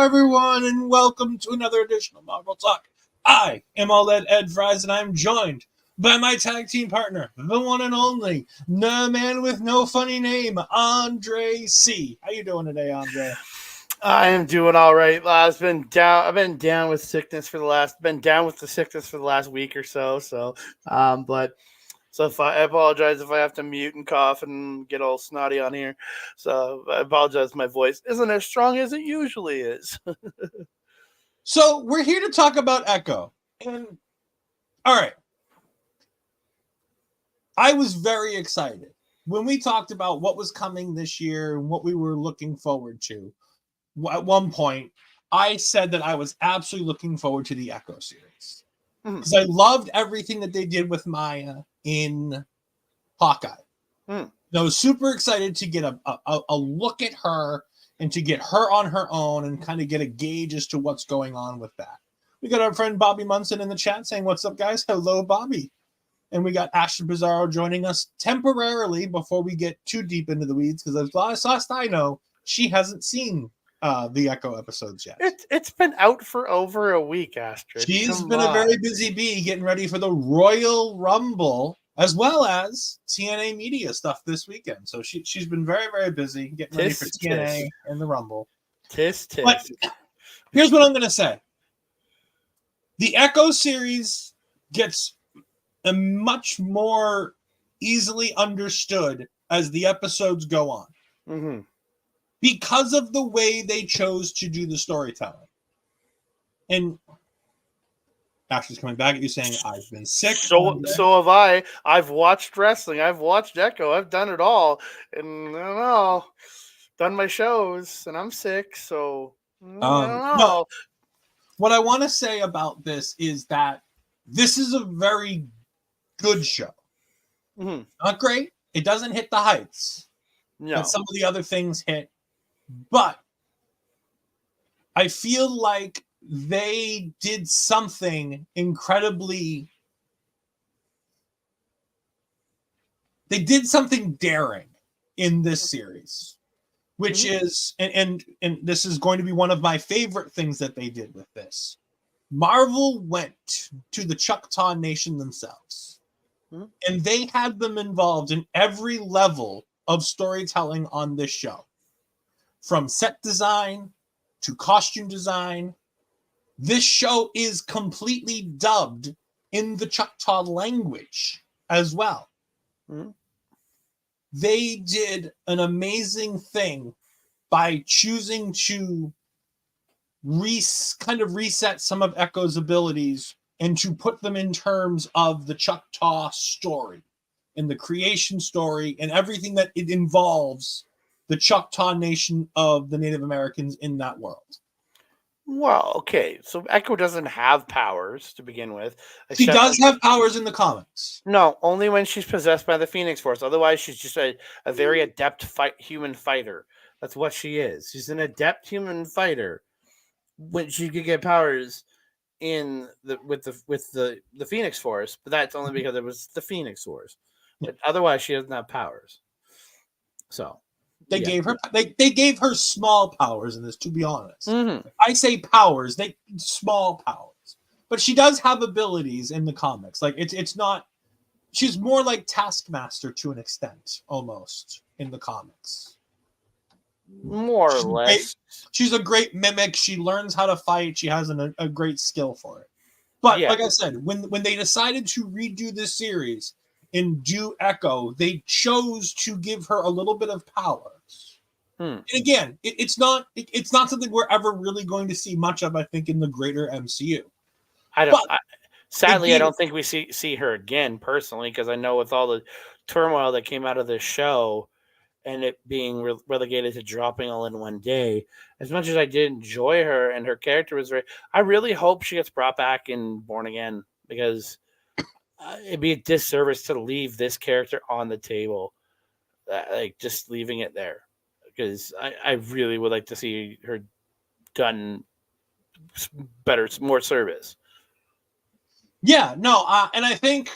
everyone, and welcome to another edition of Marvel Talk. I am OL'Ed Ed Fries, and I'm joined by my tag team partner, the one and only, the man with no funny name, Andre C. How you doing today, Andre? I am doing all right. I've been down with sickness for the last week or so. So I apologize if I have to mute and cough and get all snotty on here. So I apologize. My voice isn't as strong as it usually is. So we're here to talk about Echo, and all right, I was very excited when we talked about what was coming this year and what we were looking forward to. At one point, I said that I was absolutely looking forward to the Echo series because I loved everything that they did with Maya in Hawkeye. I was super excited to get a look at her and to get her on her own and kind of get a gauge as to what's going on with that. We got our friend Bobby Munson in the chat saying, "What's up, guys?" Hello, Bobby. And we got Ashton Pizarro joining us temporarily before we get too deep into the weeds, because as last I know, she hasn't seen the Echo episodes yet. It's been out for over a week, Astrid. She's been a very busy bee getting ready for the Royal Rumble, as well as TNA media stuff this weekend. So she's been very, very busy getting ready for TNA and the Rumble. But here's what I'm going to say. The Echo series gets much more easily understood as the episodes go on. Mm-hmm. Because of the way they chose to do the storytelling. And Ashley's coming back at you saying, "I've been sick." So have I. I've watched wrestling. I've watched Echo. I've done it all. And I don't know. Done my shows. And I'm sick. So I don't know. No, what I want to say about this is that this is a very good show. Mm-hmm. Not great. It doesn't hit the heights that some of the other things hit. But I feel like they did something incredibly... They did something daring in this series, which is... And this is going to be one of my favorite things that they did with this. Marvel went to the Choctaw Nation themselves. And they had them involved in every level of storytelling on this show. From set design to costume design, this show is completely dubbed in the Choctaw language as well. Mm-hmm. They did an amazing thing by choosing to kind of reset some of Echo's abilities and to put them in terms of the Choctaw story and the creation story and everything that it involves the Choctaw Nation of the Native Americans in that world. Well, okay. So Echo doesn't have powers to begin with. She does have powers in the comics. No, only when she's possessed by the Phoenix Force. Otherwise, she's just a very adept human fighter. That's what she is. She's an adept human fighter. When she could get powers with the Phoenix Force, but that's only because it was the Phoenix Force. But otherwise, she doesn't have powers. So they gave her small powers in this, to be honest. Mm-hmm. I say powers, small powers. But she does have abilities in the comics. Like it's not, she's more like Taskmaster to an extent, almost, in the comics. More or less. She's a great mimic. She learns how to fight. She has a great skill for it. But like I said, when they decided to redo this series and do Echo, they chose to give her a little bit of powers. And again, it's not something we're ever really going to see much of, I think, in the greater MCU. Sadly, I don't think we see her again personally, because I know with all the turmoil that came out of this show and it being relegated to dropping all in one day, as much as I did enjoy her and her character was I really hope she gets brought back in Born Again, because it'd be a disservice to leave this character on the table, like just leaving it there, because I really would like to see her done better, more service. Yeah, no, and I think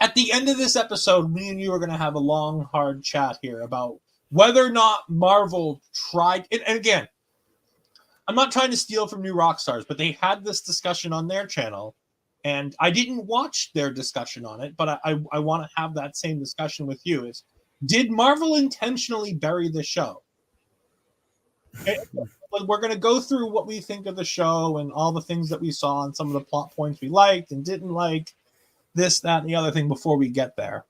at the end of this episode, me and you are going to have a long, hard chat here about whether or not Marvel tried. And again, I'm not trying to steal from New Rockstars, but they had this discussion on their channel, and I didn't watch their discussion on it, but I want to have that same discussion with you. Is did Marvel intentionally bury the show? We're going to go through what we think of the show and all the things that we saw and some of the plot points we liked and didn't like, this, that, and the other thing before we get there.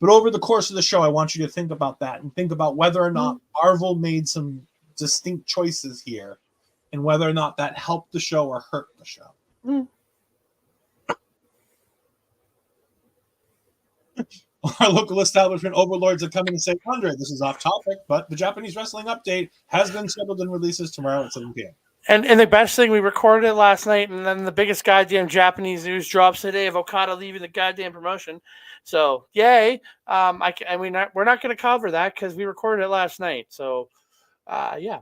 But over the course of the show, I want you to think about that and think about whether or not Marvel made some distinct choices here and whether or not that helped the show or hurt the show. Our local establishment overlords have come in and say, Andre, this is off topic, but the Japanese wrestling update has been scheduled and releases tomorrow at 7 p.m. And the best thing, we recorded it last night, and then the biggest goddamn Japanese news drops today of Okada leaving the goddamn promotion. So, yay. We're not going to cover that because we recorded it last night. So, yeah.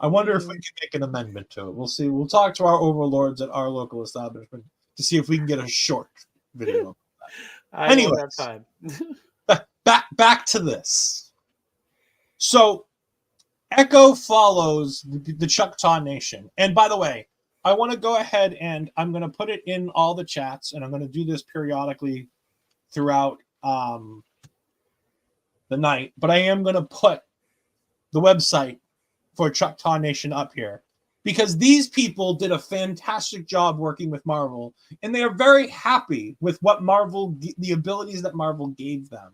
I wonder if we can make an amendment to it. We'll see. We'll talk to our overlords at our local establishment to see if we can get a short video. Anyway, back to this. So, Echo follows the Choctaw Nation. And by the way, I want to go ahead and I'm going to put it in all the chats, and I'm going to do this periodically throughout the night. But I am going to put the website for Choctaw Nation up here because these people did a fantastic job working with Marvel, and they are very happy with what the abilities that Marvel gave them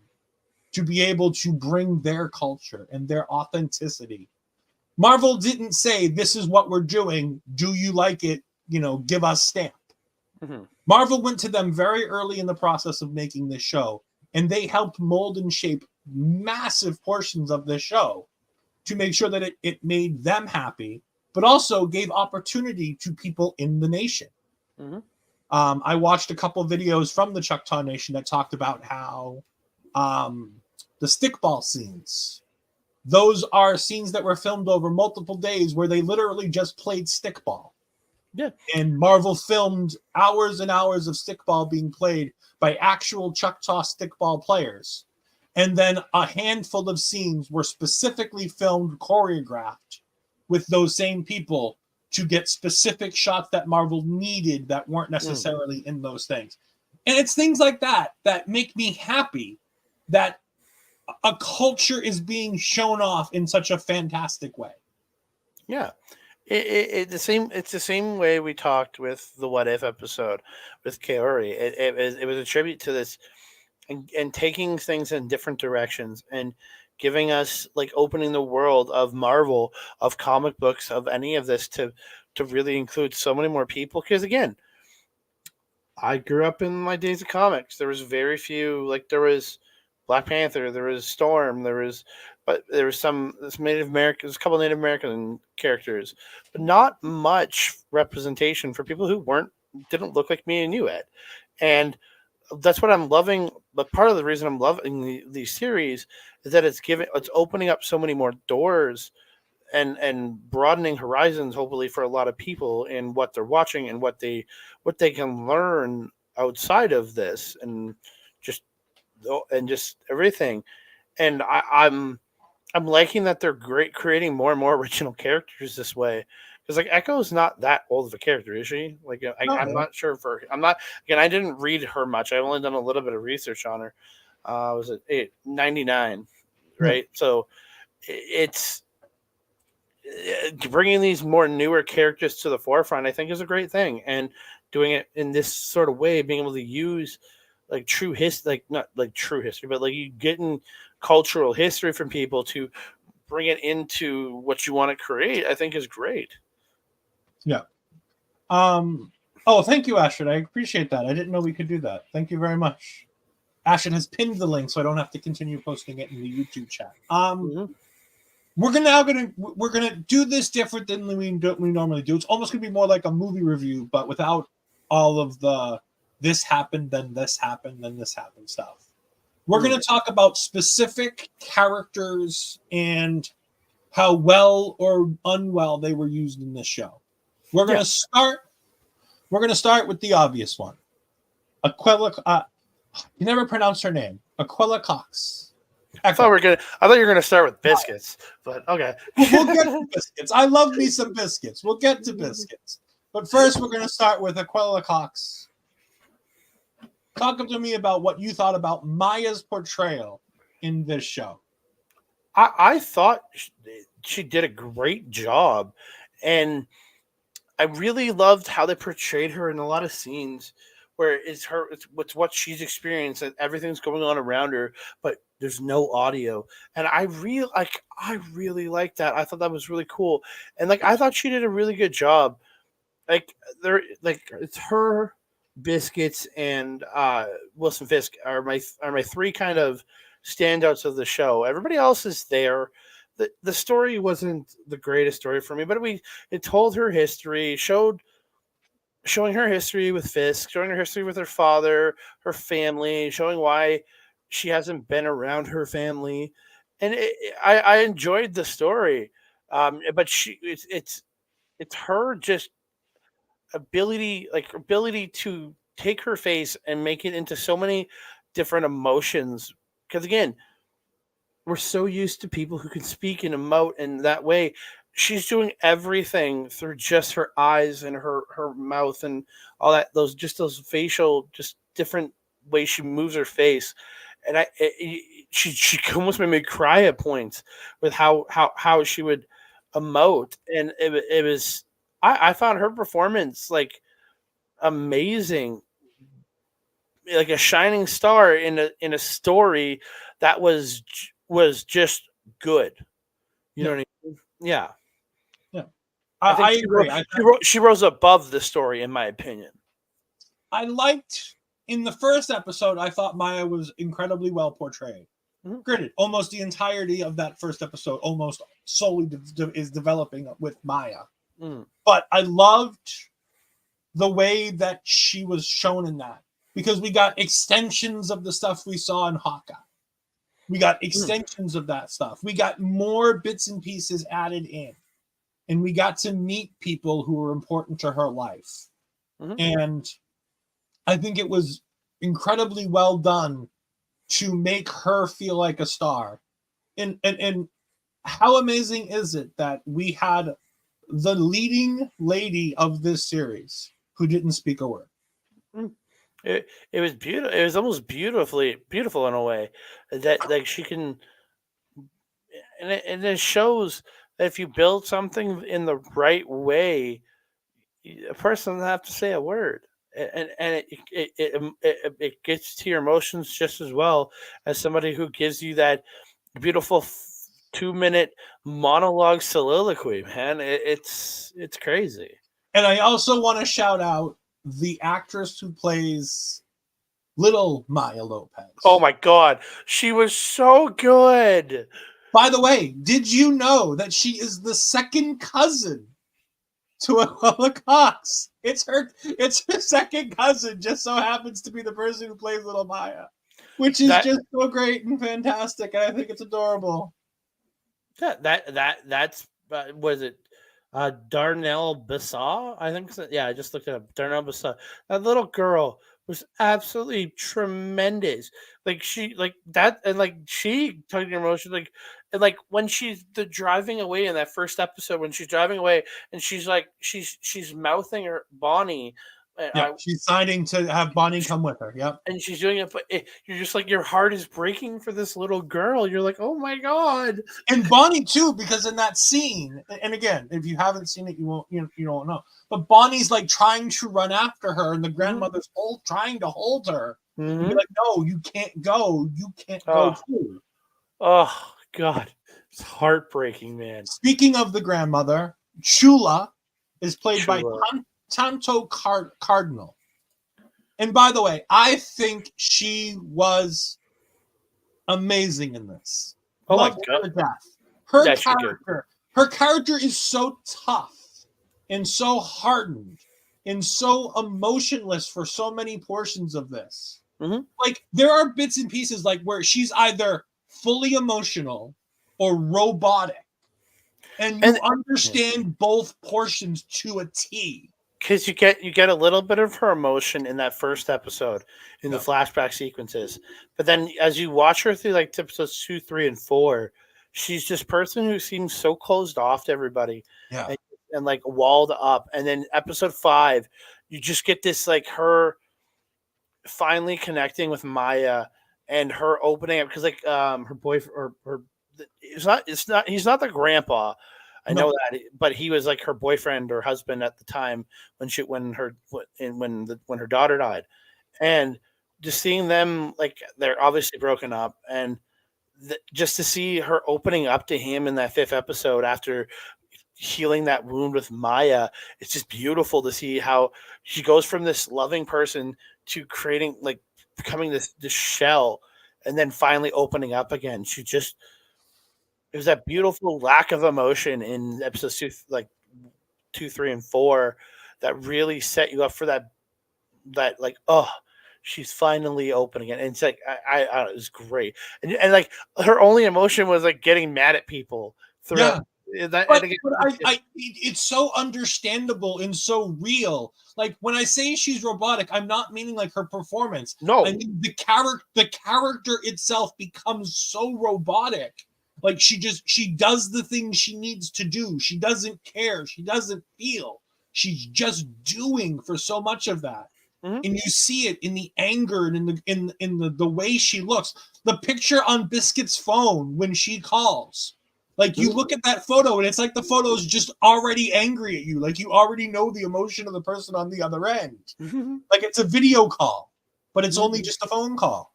to be able to bring their culture and their authenticity. Marvel didn't say, this is what we're doing. Do you like it? Give us stamp. Mm-hmm. Marvel went to them very early in the process of making this show, and they helped mold and shape massive portions of this show to make sure that it made them happy, but also gave opportunity to people in the nation. Mm-hmm. I watched a couple videos from the Choctaw Nation that talked about how the stickball scenes, those are scenes that were filmed over multiple days where they literally just played stickball. Yeah. And Marvel filmed hours and hours of stickball being played by actual Choctaw stickball players. And then a handful of scenes were specifically filmed, choreographed with those same people to get specific shots that Marvel needed that weren't necessarily in those things. And it's things like that that make me happy that a culture is being shown off in such a fantastic way. Yeah. It's the same way we talked with the What If episode with Kaori. It was a tribute to this and taking things in different directions and giving us, like, opening the world of Marvel, of comic books, of any of this to really include so many more people. Because again, I grew up in my days of comics. There was very few, like, there was Black Panther, there was Storm, there was some Native American, there's a couple of Native American characters, but not much representation for people who didn't look like me and you, Ed. And that's what I'm loving. But part of the reason I'm loving these series is that it's opening up so many more doors and broadening horizons, hopefully, for a lot of people in what they're watching and what they can learn outside of this and just everything. And I'm liking that they're creating more and more original characters this way. Because, like, Echo's not that old of a character, is she? Like, I'm not sure I didn't read her much. I've only done a little bit of research on her. Was it 99, right? So it's bringing these more newer characters to the forefront, I think, is a great thing. And doing it in this sort of way, being able to use, like, true history, like, not like true history, but like you getting cultural history from people to bring it into what you want to create, I think is great. Yeah. Thank you, Ashton. I appreciate that. I didn't know we could do that. Thank you very much. Ashton has pinned the link, so I don't have to continue posting it in the YouTube chat. We're gonna do this different than we normally do. It's almost gonna be more like a movie review, but without all of the this happened, then this happened, then this happened stuff. We're gonna talk about specific characters and how well or unwell they were used in this show. We're gonna start with the obvious one. Aquila, you never pronounced her name. Alaqua Cox. I thought you were gonna start with biscuits, but okay. We'll get to biscuits. I love me some biscuits. We'll get to biscuits. But first, we're going to start with Alaqua Cox. Talk to me about what you thought about Maya's portrayal in this show. I thought she did a great job, and I really loved how they portrayed her in a lot of scenes where it's what she's experienced and everything's going on around her, but there's no audio. And I really like that. I thought that was really cool. And like I thought she did a really good job. It's her, Biscuits, and Wilson Fisk are my three kind of standouts of the show. Everybody else is there. The story wasn't the greatest story for me, but it told her history, showing her history with Fisk, showing her history with her father, her family, showing why she hasn't been around her family, and I enjoyed the story. But it's her just ability to take her face and make it into so many different emotions. Because again, we're so used to people who can speak and emote in that way. She's doing everything through just her eyes and her mouth and all that. Those facial, just different ways she moves her face, and she almost made me cry at points with how she would emote, and it was I found her performance like amazing, like a shining star in a story that was just good. You know what I mean? Yeah. Yeah. I agree. She rose above the story, in my opinion. I liked in the first episode, I thought Maya was incredibly well portrayed. Mm-hmm. Granted, almost the entirety of that first episode almost solely is developing with Maya. Mm. But I loved the way that she was shown in that, because we got extensions of the stuff we saw in Hawkeye. We got extensions of that stuff. We got more bits and pieces added in. And we got to meet people who were important to her life. Mm-hmm. And I think it was incredibly well done to make her feel like a star. And how amazing is it that we had the leading lady of this series who didn't speak a word? It was beautiful. It was almost beautiful in a way that like she can, and it shows that if you build something in the right way, a person doesn't have to say a word, and it gets to your emotions just as well as somebody who gives you that beautiful 2-minute monologue soliloquy. Man, it's crazy. And I also want to shout out the actress who plays little Maya Lopez. Oh my God, she was so good. By the way, did you know that she is the second cousin to Alaqua Cox? It's her second cousin, just so happens to be the person who plays little Maya, which is just so great and fantastic, and I think it's adorable. That's was it Darnell Bassah? I think so. Yeah, I just looked it up. Darnell Bassah. That little girl was absolutely tremendous. Like she tugged your emotion, and like when she's driving away in that first episode, when she's driving away and she's mouthing her Bonnie. Yeah, she's signing to have Bonnie come with her. Yep. And she's doing it, but you're just like, your heart is breaking for this little girl. You're like, oh my God. And Bonnie too, because in that scene, and again, if you haven't seen it, you don't know. But Bonnie's like trying to run after her, and the grandmother's trying to hold her. Mm-hmm. And be like, no, you can't go. You can't go too. Oh God, it's heartbreaking, man. Speaking of the grandmother, Chula is played by Tantoo Cardinal. And by the way, I think she was amazing in this. Oh my God. Her character is so tough and so hardened and so emotionless for so many portions of this. Mm-hmm. Like, there are bits and pieces like where she's either fully emotional or robotic. And you understand both portions to a T. because you get a little bit of her emotion in that first episode in the Yep. flashback sequences, but then as you watch her through like episodes 2, 3, and 4, she's this person who seems so closed off to everybody, Yeah. and like walled up. And then episode 5, you just get this like her finally connecting with Maya and her opening up because like her boyfriend or her it's not he's not the grandpa. I know No. that, but he was like her boyfriend or husband at the time when her daughter died, and just seeing them like they're obviously broken up, and just to see her opening up to him in that 5th episode after healing that wound with Maya, it's just beautiful to see how she goes from this loving person to creating like becoming this shell, and then finally opening up again. It was that beautiful lack of emotion in episodes 2, 3, and 4 that really set you up for that like, oh, she's finally open again. And it's like it was great. And like her only emotion was like getting mad at people throughout. Yeah. That, But, and again, it's so understandable and so real. Like when I say she's robotic, I'm not meaning like her performance. no, I mean the character itself becomes so robotic. Like she does the things she needs to do. She doesn't care. She doesn't feel. She's just doing for so much of that. Mhm. And you see it in the anger and in the way she looks. The picture on Biscuit's phone when she calls. Like you look at that photo and it's like the photo's just already angry at you. Like you already know the emotion of the person on the other end. Like it's a video call, but it's only just a phone call.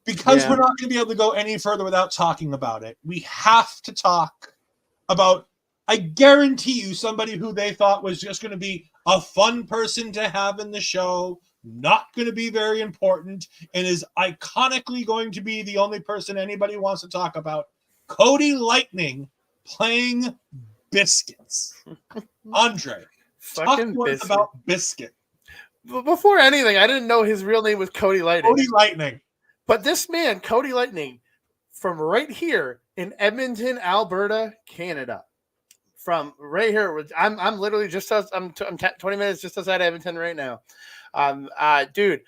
Because Yeah. we're not going to be able to go any further without talking about it. We have to talk about, I guarantee you, somebody who they thought was just going to be a fun person to have in the show, not going to be very important, and is iconically going to be the only person anybody wants to talk about. Cody Lightning playing Biscuits. Andre, talk Fucking to us Biscuit. about Biscuit. Before anything, I didn't know his real name was Cody Lightning. Cody Lightning. But this man, Cody Lightning, from right here in Edmonton, Alberta, Canada, from right here, I'm literally just I'm 20 minutes just outside Edmonton right now. Dude,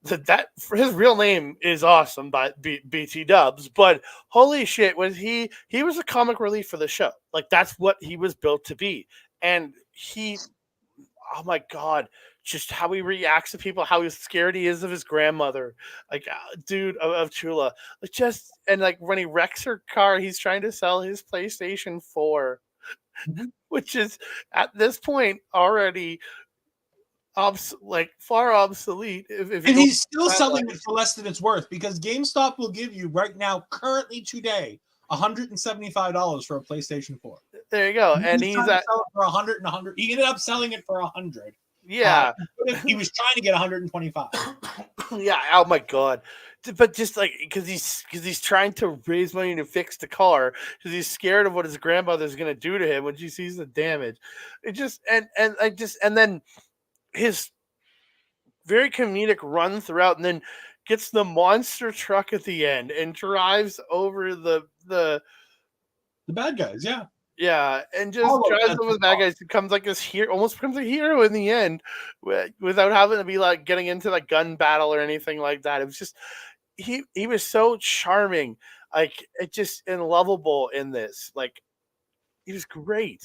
that his real name is awesome by BT Dubs, but holy shit, he was a comic relief for the show. Like that's what he was built to be, and oh my god, just how he reacts to people, how scared he is of his grandmother, like dude of Chula, like just and like when he wrecks her car, he's trying to sell his PlayStation 4, which is at this point already like far obsolete. If And he's still selling it for less than it's worth because GameStop will give you right now, currently today, $175 for a PlayStation 4. There you go. And he's at sell it for 100 and 100. He ended up selling it for 100. Yeah. He was trying to get 125. Yeah. Oh my god. But just like because he's trying to raise money to fix the car because he's scared of what his grandmother's gonna do to him when she sees the damage. It just and then his very comedic run throughout, and then gets the monster truck at the end and drives over the bad guys. Yeah. Yeah, and just drives over the bad guys. Becomes like this hero, almost becomes a hero in the end, without having to be like getting into like gun battle or anything like that. It was just he was so charming, like it just and lovable in this. Like he was great.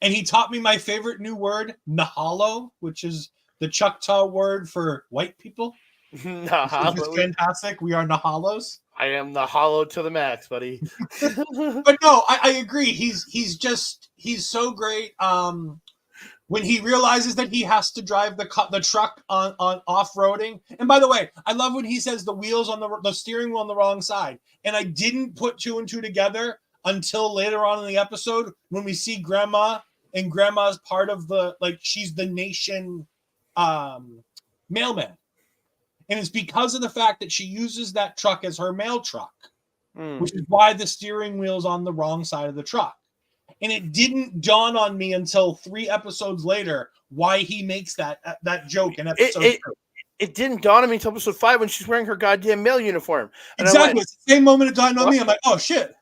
And he taught me my favorite new word, Nahalo, which is the Choctaw word for white people. Nahalo. It's fantastic. We are Nahalos. I am the hollow to the max, buddy. But no, I agree. He's so great. When he realizes that he has to drive the truck on off-roading. And by the way, I love when he says the wheels on the steering wheel on the wrong side. And I didn't put 2 and 2 together until later on in the episode when we see Grandma, and Grandma's part of she's the nation mailman. And it's because of the fact that she uses that truck as her mail truck, which is why the steering wheel's on the wrong side of the truck. And it didn't dawn on me until 3 episodes later why he makes that joke in episode 2. It didn't dawn on me until episode 5 when she's wearing her goddamn mail uniform. And exactly. It's the same moment it dawned on me. I'm like, oh, shit.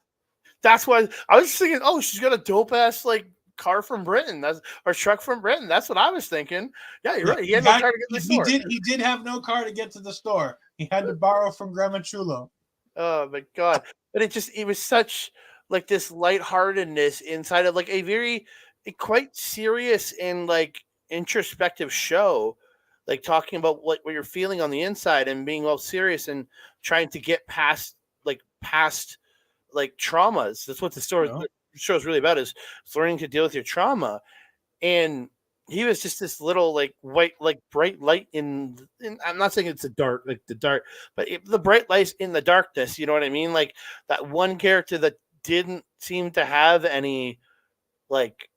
That's why I was thinking, oh, she's got a dope-ass, like, car from Britain. Or truck from Britain. That's what I was thinking. Yeah, you're right. He had no car to get to the store. He did have no car to get to the store. He had to borrow from Grandma Chulo. Oh my god! But it was such like this lightheartedness inside of like a quite serious and like introspective show, like talking about what you're feeling on the inside and being all serious and trying to get past like traumas. That's what the show is really about, is learning to deal with your trauma. And he was just this little like white, like bright light in I'm not saying it's the dark, but the bright lights in the darkness. You know what I mean? Like that one character that didn't seem to have any like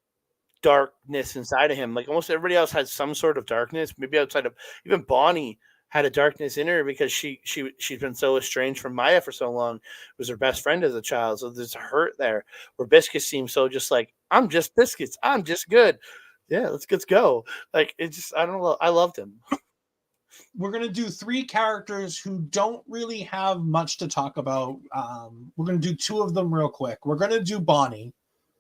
darkness inside of him. Like almost everybody else had some sort of darkness. Maybe outside of even Bonnie had a darkness in her because she's been so estranged from Maya for so long. It was her best friend as a child, so there's a hurt there. Where Biscuits seems so just like, I'm just Biscuits, I'm just good. Yeah, let's go. Like it's just, I don't know, I loved him. We're gonna do 3 characters who don't really have much to talk about. We're gonna do 2 of them real quick. We're gonna do Bonnie,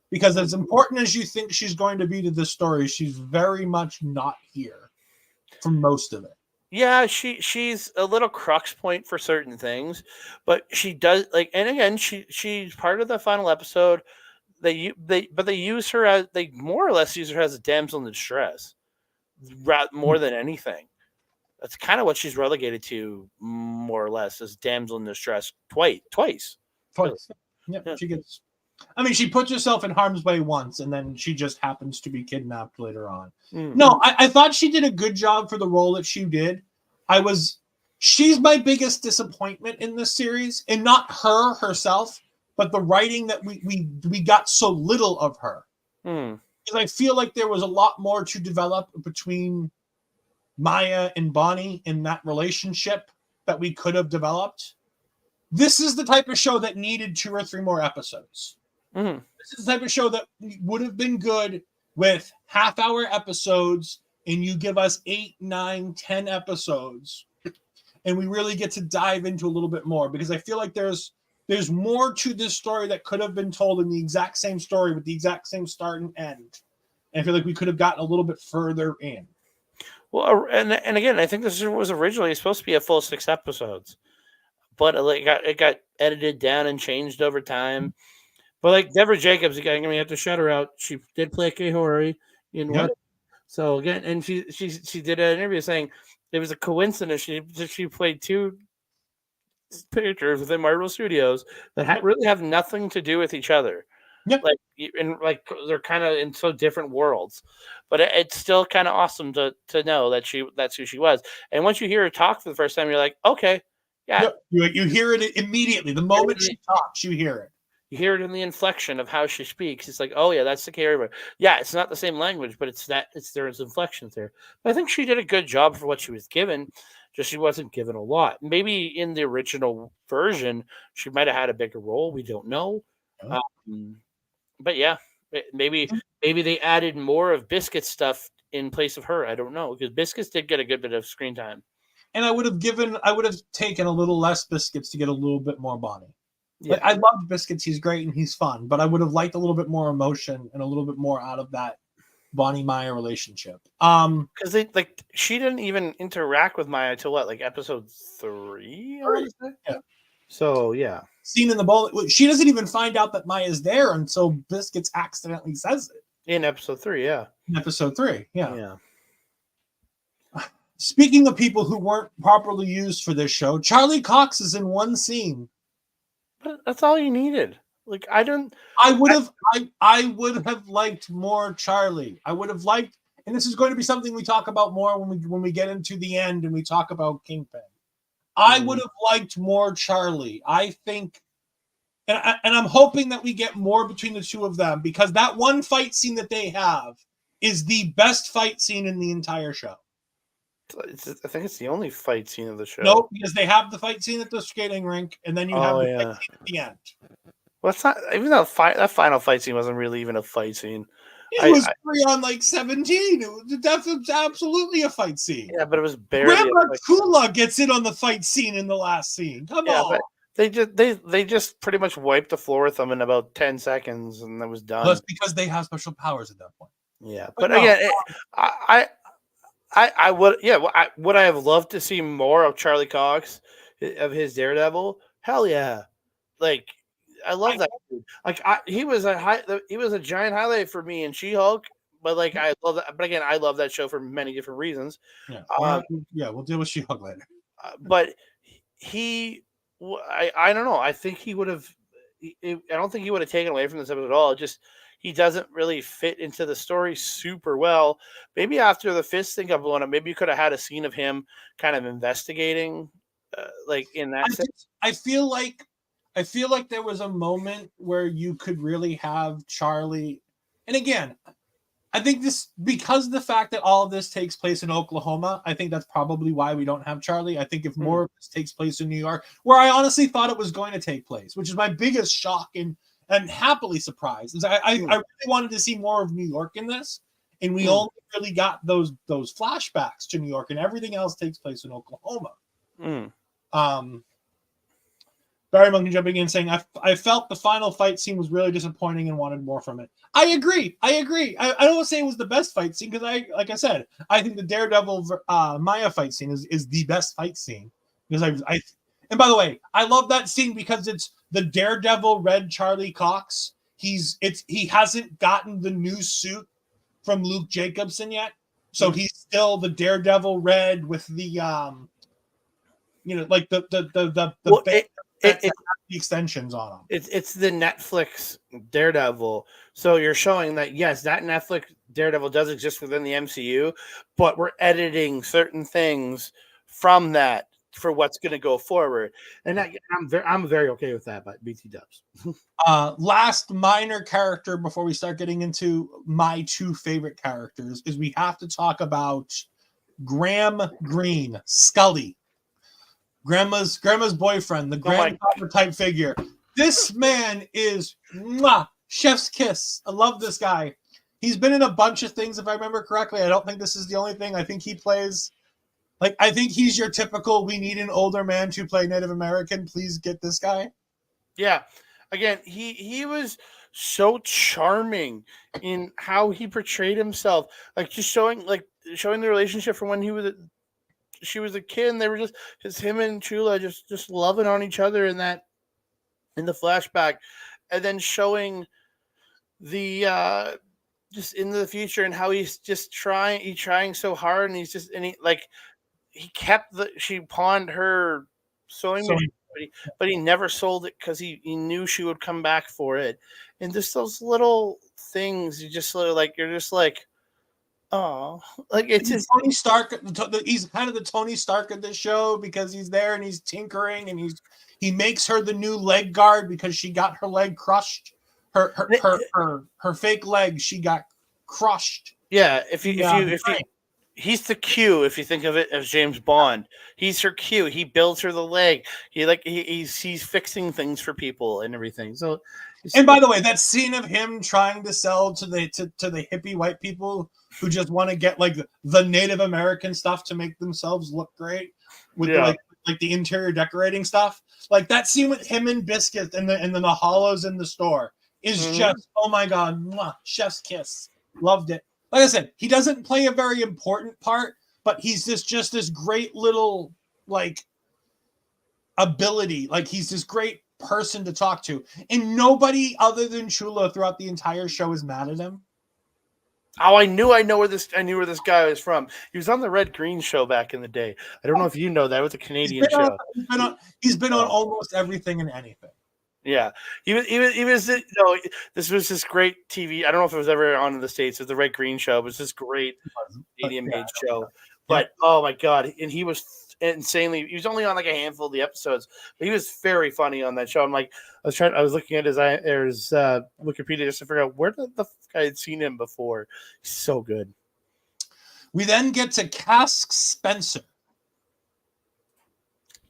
because as important as you think she's going to be to this story, she's very much not here for most of it. Yeah, she's a little crux point for certain things, but she does like, and again, she's part of the final episode. They use her as, they more or less use her as a damsel in distress, more than anything. That's kind of what she's relegated to, more or less, as damsel in distress twice. Yeah, she gets. I mean, she puts herself in harm's way once, and then she just happens to be kidnapped later on. Mm-hmm. No, I thought she did a good job for the role that she did. She's my biggest disappointment in this series, and not her herself, but the writing that we got so little of her. Because I feel like there was a lot more to develop between Maya and Bonnie in that relationship that we could have developed. This is the type of show that needed 2 or 3 more episodes. Mm-hmm. This is the type of show that would have been good with half-hour episodes, and you give us 8, 9, 10 episodes, and we really get to dive into a little bit more, because I feel like there's more to this story that could have been told in the exact same story with the exact same start and end. And I feel like we could have gotten a little bit further in. Well, and again, I think this was originally supposed to be a full 6 episodes, but it got edited down and changed over time. But like Deborah Jacobs, again, we have to shout her out. She did play Kahori in one. So again, and she did an interview saying it was a coincidence. She played 2 characters within Marvel Studios that really have nothing to do with each other. Yep. Like they're kind of in so different worlds, but it's still kind of awesome to know that that's who she was. And once you hear her talk for the first time, you're like, okay, yeah. You hear it immediately. The moment she talks, you hear it. You hear it in the inflection of how she speaks. It's like, oh yeah, that's the character. Yeah, it's not the same language, but there's inflections there. But I think she did a good job for what she was given. Just she wasn't given a lot. Maybe in the original version, she might have had a bigger role. We don't know. But yeah, maybe they added more of Biscuit's stuff in place of her. I don't know, because Biscuits did get a good bit of screen time. And I would have taken a little less Biscuits to get a little bit more Bonnie. Yeah. Like, I loved Biscuits. He's great and he's fun, but I would have liked a little bit more emotion and a little bit more out of that Bonnie Maya relationship. Because she didn't even interact with Maya until what, like episode 3? Yeah. So yeah. Scene in the bowl. She doesn't even find out that Maya's there until Biscuits accidentally says it. In episode 3, yeah. In episode 3, yeah. Yeah. Speaking of people who weren't properly used for this show, Charlie Cox is in one scene. But that's all you needed. Like I would have liked more Charlie. I would have liked, and this is going to be something we talk about more when we get into the end and we talk about Kingpin. I would have liked more Charlie. I think, and I'm hoping that we get more between the 2 of them, because that one fight scene that they have is the best fight scene in the entire show. I think it's the only fight scene of the show. Nope, because they have the fight scene at the skating rink, and then you have the fight scene at the end. Well, it's not even that final fight scene wasn't really even a fight scene. It was 3 on 17. It was absolutely a fight scene. Yeah, but it was barely. Grandma Kula gets in on the fight scene in the last scene. Come on. They just pretty much wiped the floor with them in about 10 seconds, and that was done. That's because they have special powers at that point. Yeah, But but no, again, I would would I have loved to see more of Charlie Cox of his Daredevil? Hell yeah! Like I love that dude. Like he was a giant highlight for me in She-Hulk. But like I love that. But again, I love that show for many different reasons. yeah, we'll deal with She-Hulk later. But I don't know. I think he would have. I don't think he would have taken away from this episode at all. It just he doesn't really fit into the story super well. Maybe after the fist thing got blown up, maybe you could have had a scene of him kind of investigating, like in that sense. I feel like there was a moment where you could really have Charlie, and again, I think this because of the fact that all of this takes place in Oklahoma. I think that's probably why we don't have Charlie. I think if more of this takes place in New York, where I honestly thought it was going to take place, which is my biggest shock and happily surprised, is I really wanted to see more of New York in this, and we only really got those flashbacks to New York, and everything else takes place in Oklahoma. Barry Monkey jumping in saying, I felt the final fight scene was really disappointing and wanted more from it. I agree. I don't want to say it was the best fight scene because like I said, I think the Daredevil Maya fight scene is the best fight scene because and by the way, I love that scene because it's the Daredevil Red Charlie Cox. He hasn't gotten the new suit from Luke Jacobson yet, so he's still the Daredevil Red with the like the extensions on them. It's the Netflix Daredevil. So you're showing that yes, that Netflix Daredevil does exist within the MCU, but we're editing certain things from that for what's going to go forward, and I'm very okay with that. But BT Dubs. Last minor character before we start getting into my two favorite characters is we have to talk about Graham Greene, Scully. Grandma's boyfriend, the grandfather type figure. This man is chef's kiss. I love this guy. He's been in a bunch of things, if I remember correctly. I don't think this is the only thing. I think he plays, I think he's your typical, we need an older man to play Native American. Please get this guy. Yeah. Again, he was so charming in how he portrayed himself. Like just showing the relationship from when she was a kid, and they were just him and Chula just loving on each other in the flashback, and then showing the just into the future and how he's trying so hard, and she pawned her sewing machine, but he never sold it because he knew she would come back for it, and just those little things you just sort of you're just like. Oh, it's just Tony Stark. He's kind of the Tony Stark of this show because he's there and he's tinkering and he makes her the new leg guard because she got her leg crushed. Her fake leg, she got crushed. Yeah, if he's the Q. If you think of it as James Bond, he's her Q. He builds her the leg. He's fixing things for people and everything. So, and by the way, that scene of him trying to sell to the hippie white people who just want to get the Native American stuff to make themselves look great with the interior decorating stuff, like that scene with him and Biscuit and then the hollows in the store is just, oh my god, chef's kiss. Loved it. Like I said, he doesn't play a very important part, but he's just this great little ability. He's this great person to talk to, and nobody other than Chula throughout the entire show is mad at him. Oh, I knew where this guy was from. He was on the Red Green show back in the day. I don't know if you know that. It was a Canadian show. He's been on almost everything and anything. Yeah, he was. This was this great TV. I don't know if it was ever on in the States. It was the Red Green show. It was this great Canadian-made show. But oh my god, and he was insanely. He was only on a handful of the episodes, but he was very funny on that show. I was looking at his Wikipedia just to figure out where the fuck I had seen him before. He's so good. We then get to Chaske Spencer.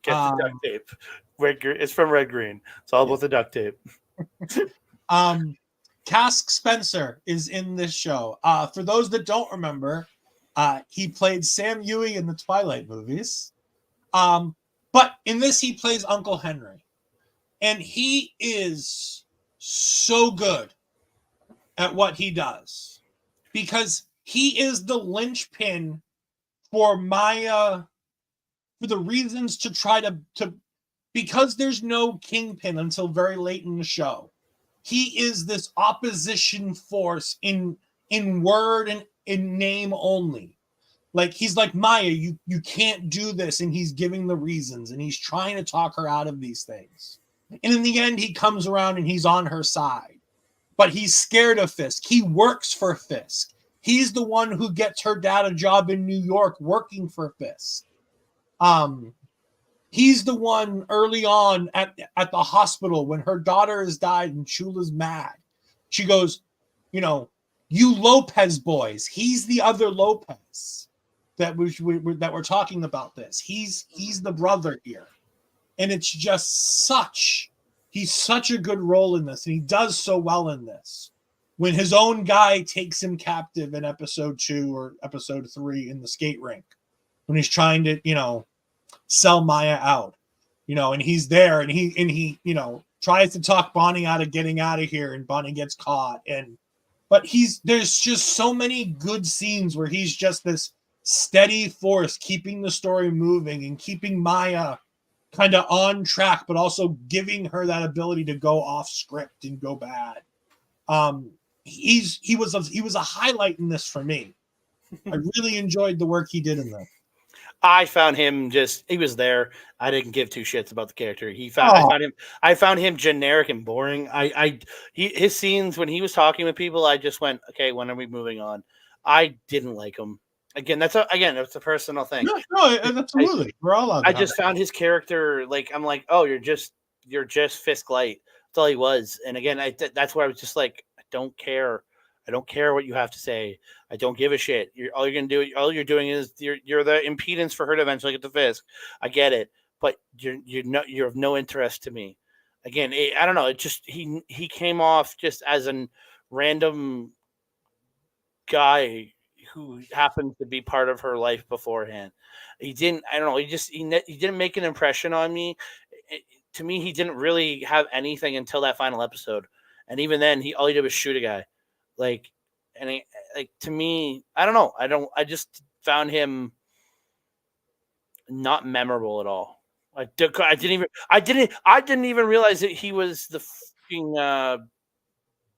Get the duct tape. It's from Red Green. It's all about the duct tape. Chaske Spencer is in this show. For those that don't remember, he played Sam Huey in the Twilight movies. But in this, he plays Uncle Henry. And he is so good at what he does because he is the linchpin for Maya, for the reasons to try to because there's no kingpin until very late in the show. He is this opposition force in word and in name only. Like he's like, Maya, you can't do this, and he's giving the reasons and he's trying to talk her out of these things. And in the end, he comes around and he's on her side. But he's scared of Fisk. He works for Fisk. He's the one who gets her dad a job in New York working for Fisk. He's the one early on at the hospital when her daughter has died and Chula's mad. She goes, you Lopez boys. He's the other Lopez that we're talking about this. He's the brother here. And it's just he's such a good role in this, and he does so well in this. When his own guy takes him captive in episode 2 or episode 3 in the skate rink, when he's trying to, sell Maya out, and he's there and he tries to talk Bonnie out of getting out of here, and Bonnie gets caught. But there's just so many good scenes where he's just this steady force keeping the story moving and keeping Maya kind of on track, but also giving her that ability to go off script and go bad. He was a highlight in this for me. I really enjoyed the work he did in this. I found him he was there. I didn't give two shits about the character. I found him generic and boring. His scenes when he was talking with people, I just went, okay, when are we moving on? I didn't like him. Again, that's a personal thing. No, absolutely. We're all on. I just found his character I'm like, oh, you're just Fisk light. That's all he was. And again, that's where I was just like, I don't care. I don't care what you have to say. I don't give a shit. All you're doing is you're the impedance for her to eventually get to Fisk. I get it, but you're of no interest to me. Again, I don't know. It just he came off just as a random guy who happened to be part of her life beforehand. He didn't. I don't know. He didn't make an impression on me. To me, he didn't really have anything until that final episode, and even then, all he did was shoot a guy. To me, I don't know. I just found him not memorable at all. I didn't even realize that he was the fucking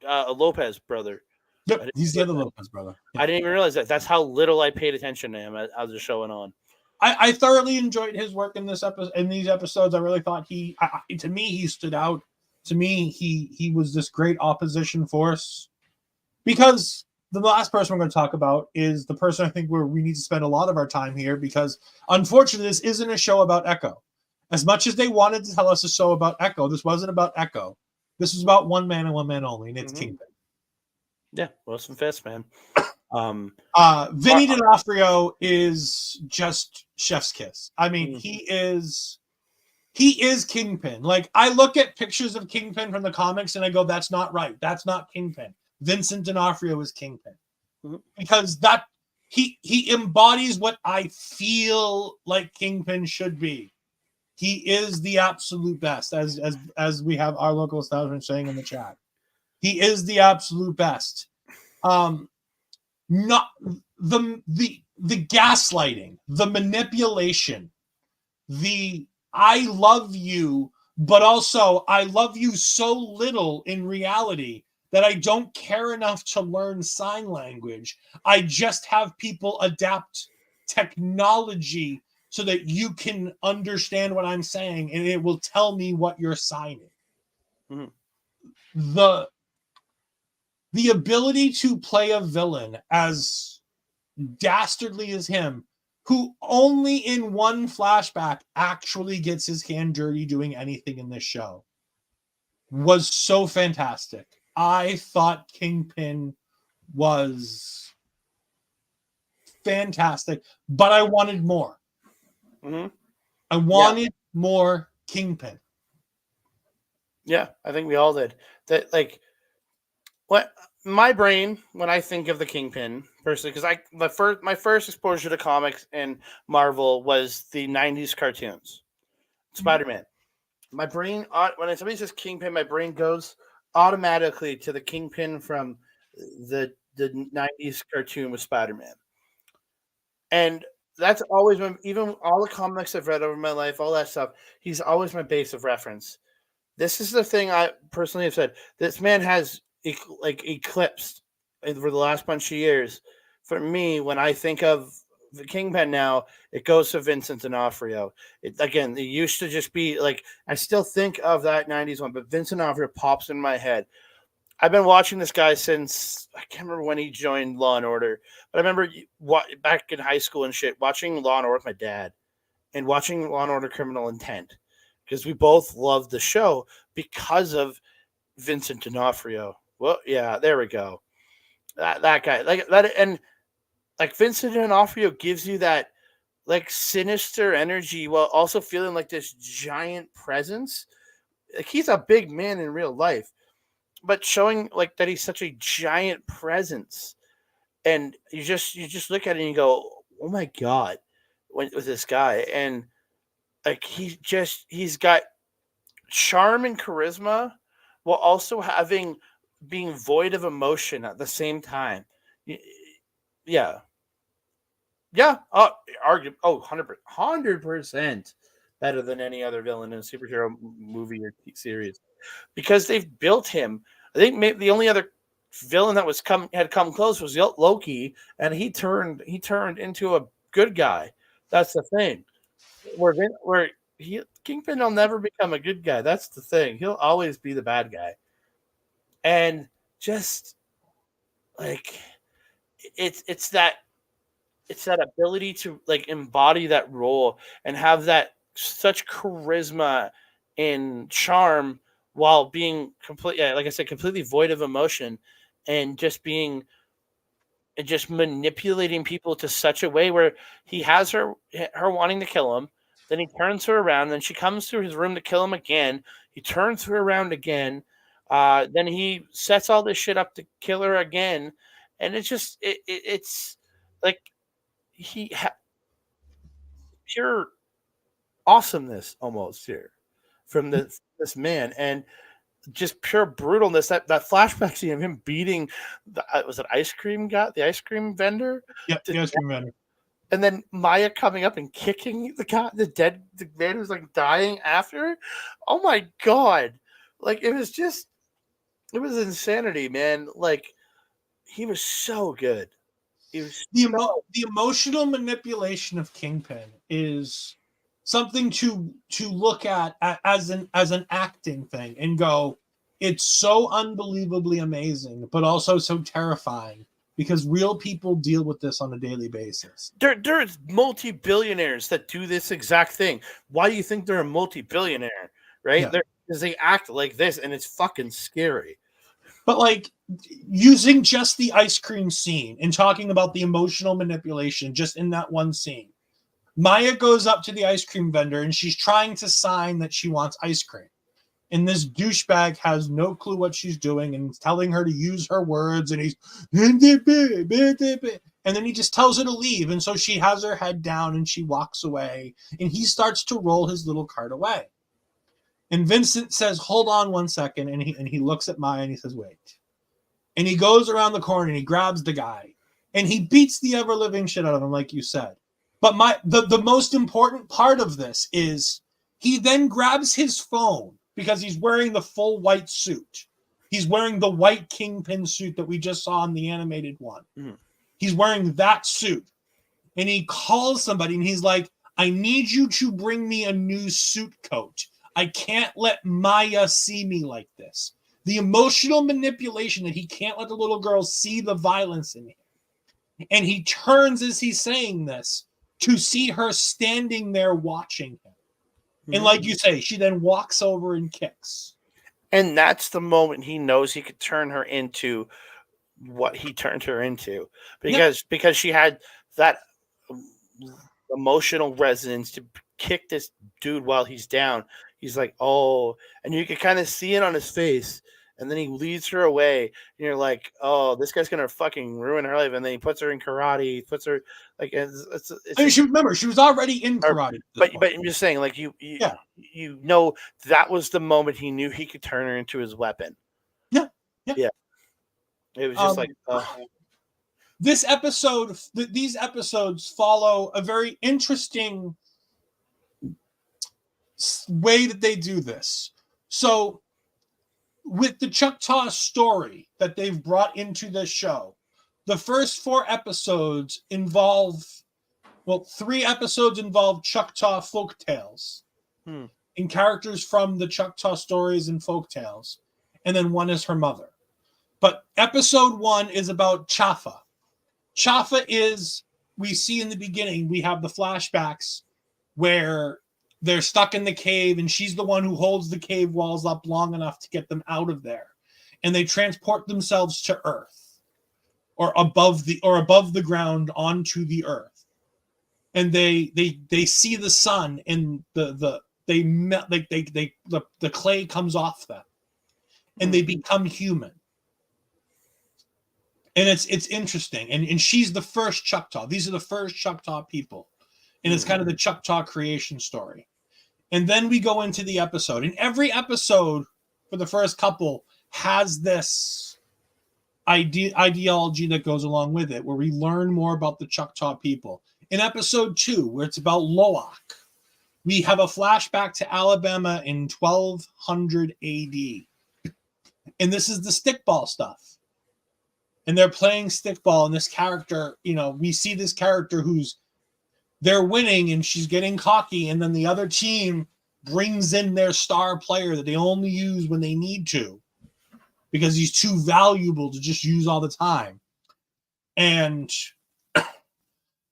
Lopez brother. Yep, he's the other Lopez brother. Yep. I didn't even realize that. That's how little I paid attention to him as the show went on. I thoroughly enjoyed his work in these episodes. I really thought to me, he stood out. To me, he was this great opposition force. Because the last person we're going to talk about is the person I think where we need to spend a lot of our time here, because unfortunately, this isn't a show about Echo. As much as they wanted to tell us a show about Echo, this wasn't about Echo. This was about one man and one man only, and it's Kingpin. Yeah, Wilson Fisk, man. Vinny D'Onofrio is just chef's kiss. I mean, he is Kingpin. Like, I look at pictures of Kingpin from the comics and I go, that's not right. That's not Kingpin. Vincent D'Onofrio is Kingpin because he embodies what I feel like Kingpin should be. He is the absolute best, as we have our local establishment saying in the chat. He is the absolute best. Not the gaslighting, the manipulation, the I love you, but also I love you so little in reality that I don't care enough to learn sign language. I just have people adapt technology so that you can understand what I'm saying and it will tell me what you're signing. The ability to play a villain as dastardly as him, who only in one flashback actually gets his hand dirty doing anything in this show, was so fantastic. I thought Kingpin was fantastic, but I wanted more. I wanted more Kingpin. Yeah, I think we all did. That, like, what my brain when I think of the Kingpin personally, because my first exposure to comics and Marvel was the '90s cartoons, Spider-Man. my brain, when somebody says Kingpin, my brain goes automatically to the Kingpin from the 90s cartoon with Spider-Man. And that's always been, even all the comics I've read over my life, all that stuff, he's always my base of reference. This is the thing I personally have said. This man has eclipsed over the last bunch of years. For me, when I think of the Kingpin now, it goes to Vincent D'Onofrio. It used to just be like, I still think of that 90s one, but Vincent D'Onofrio pops in my head. I've been watching this guy since I can't remember when he joined Law and Order, but I remember back in high school and shit, watching Law and Order with my dad and watching Law and Order Criminal Intent, because we both loved the show because of Vincent D'Onofrio. Well, yeah, there we go. That guy, like that, and like Vincent D'Onofrio gives you that like sinister energy while also feeling like this giant presence. Like he's a big man in real life, but showing like that he's such a giant presence, and you just look at it and you go, oh my god, with this guy, and like he's got charm and charisma while also being void of emotion at the same time. Yeah, yeah. Oh, 100% better than any other villain in a superhero movie or series, because they've built him. I think maybe the only other villain that had come close was Loki, and he turned into a good guy. That's the thing. Where Kingpin will never become a good guy. That's the thing. He'll always be the bad guy. And just like it's that ability to like embody that role and have that such charisma and charm while being like I said, completely void of emotion, and just manipulating people to such a way where he has her wanting to kill him, then he turns her around, then she comes to his room to kill him again, he turns her around again, then he sets all this shit up to kill her again, and it's like he pure awesomeness almost here from this man, and just pure brutalness. That flashback scene of him beating was it the ice cream vendor, Yep, to the ice cream vendor. and then Maya coming up and kicking the man who's like dying after. Oh my god! Like it was insanity, man. Like he was so good. He was The emotional manipulation of Kingpin is something to look at as an acting thing and go, it's so unbelievably amazing, but also so terrifying because real people deal with this on a daily basis. There's multi-billionaires that do this exact thing. Why do you think they're a multi-billionaire? Right? Yeah. Because they act like this, and it's fucking scary. But like using just the ice cream scene and talking about the emotional manipulation just in that one scene. Maya goes up to the ice cream vendor and she's trying to sign that she wants ice cream. And this douchebag has no clue what she's doing and is telling her to use her words. And he's, and then he just tells her to leave. And so she has her head down and she walks away. And he starts to roll his little cart away. And Vincent says, hold on one second. And he looks at Maya and he says, wait. And he goes around the corner and he grabs the guy. And he beats the ever living shit out of him, like you said. But the most important part of this is he then grabs his phone because he's wearing the full white suit. He's wearing the white Kingpin suit that we just saw in the animated one. Mm. He's wearing that suit. And he calls somebody and he's like, I need you to bring me a new suit coat. I can't let Maya see me like this. The emotional manipulation that he can't let the little girl see the violence in him. And he turns as he's saying this to see her standing there watching him. And like you say, she then walks over and kicks. And that's the moment he knows he could turn her into what he turned her into. Because she had that emotional resonance to kick this dude while he's down. He's like, oh, and you can kind of see it on his face. and then he leads her away, and you're like, oh, this guy's gonna fucking ruin her life. And then he puts her in karate, puts her like it's I mean, just, she was already in karate at this but point. I'm just saying, like Yeah. you know that was the moment he knew he could turn her into his weapon. Yeah. It was just like this episode, these episodes follow a very interesting way that they do this. So with the Choctaw story that they've brought into this show, the first 4 episodes involve, well, 3 episodes involve Choctaw folktales and characters from the Choctaw stories and folktales, and then 1 is her mother. But episode 1 is about Chafa. Chafa is, we see in the beginning, we have the flashbacks where they're stuck in the cave, and she's the one who holds the cave walls up long enough to get them out of there. And they transport themselves to Earth, or above the ground onto the Earth. And they see the sun, and the clay comes off them, and they become human. And it's interesting. And she's the first Choctaw. These are the first Choctaw people. And it's kind of the Choctaw creation story. And then we go into the episode. And every episode for the first couple has this ideology that goes along with it, where we learn more about the Choctaw people. In episode 2, where it's about Loak, we have a flashback to Alabama in 1200 AD. And this is the stickball stuff. And they're playing stickball, and this character, we see this character they're winning, and she's getting cocky, and then the other team brings in their star player that they only use when they need to, because he's too valuable to just use all the time. And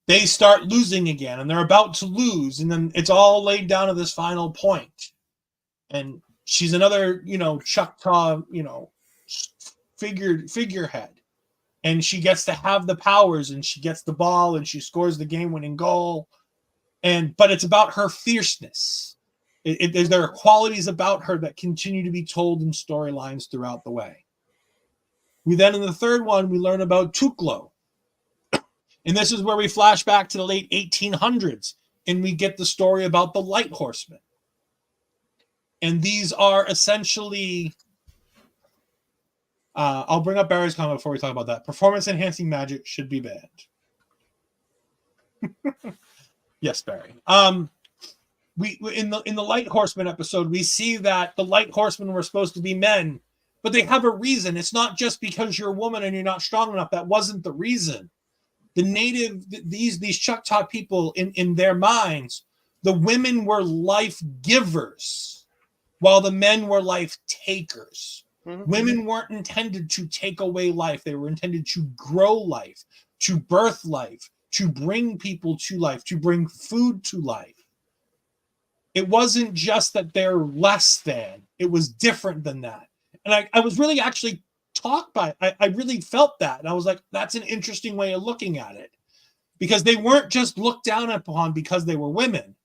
they start losing again, and they're about to lose, and then it's all laid down to this final point. And she's another, Choctaw, figurehead. And she gets to have the powers, and she gets the ball, and she scores the game-winning goal. But it's about her fierceness. There are qualities about her that continue to be told in storylines throughout the way. We then, in the third one, we learn about Tuklo. And this is where we flash back to the late 1800s, and we get the story about the Light Horsemen. And these are essentially... I'll bring up Barry's comment before we talk about that. Performance-enhancing magic should be banned. Yes, Barry. We in the Light Horseman episode, we see that the Light Horsemen were supposed to be men, but they have a reason. It's not just because you're a woman and you're not strong enough. That wasn't the reason. These Choctaw people, in their minds, the women were life givers, while the men were life takers. Mm-hmm. Women weren't intended to take away life. They were intended to grow life, to birth life, to bring people to life, to bring food to life. It wasn't just that they're less than. It was different than that. And I was really actually talked by it. I really felt that. And I was like, that's an interesting way of looking at it. Because they weren't just looked down upon because they were women.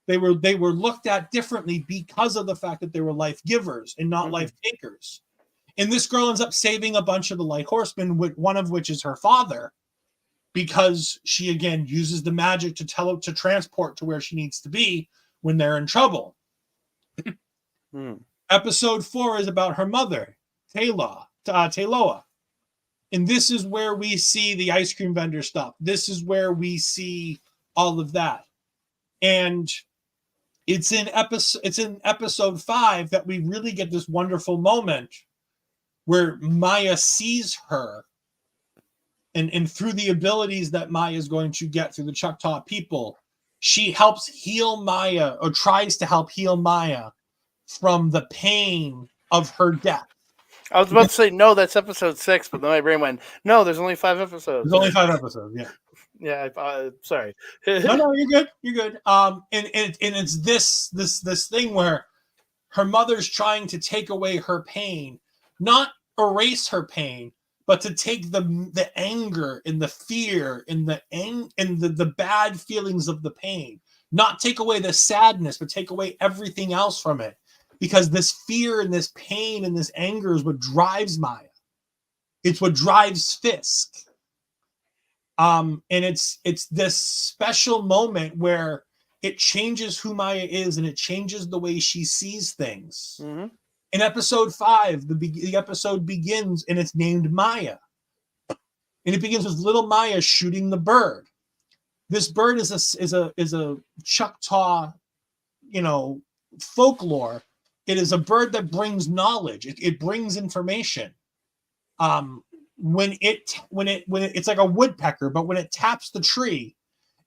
They were looked at differently because of the fact that they were life givers and not life takers. And this girl ends up saving a bunch of the Light Horsemen, one of which is her father, because she, again, uses the magic to transport to where she needs to be when they're in trouble. Episode 4 is about her mother, Taloa. And this is where we see the ice cream vendor stuff. This is where we see all of that. And it's in episode 5 that we really get this wonderful moment where Maya sees her, and through the abilities that Maya is going to get through the Choctaw people, she helps heal Maya, or tries to help heal Maya from the pain of her death. I was about to say, no, that's episode 6, but then my brain went, no, there's only 5 episodes. There's only 5 episodes, yeah. Yeah, sorry. No, you're good. You're good. And it's this thing where her mother's trying to take away her pain, not erase her pain, but to take the anger and the fear and the bad feelings of the pain, not take away the sadness, but take away everything else from it. because this fear and this pain and this anger is what drives Maya. It's what drives Fisk. And it's this special moment where it changes who Maya is and it changes the way she sees things. Mm-hmm. In episode 5, the episode begins and it's named Maya. And it begins with little Maya shooting the bird. This bird is a Choctaw, folklore. It is a bird that brings knowledge. It brings information. When it's like a woodpecker, but when it taps the tree,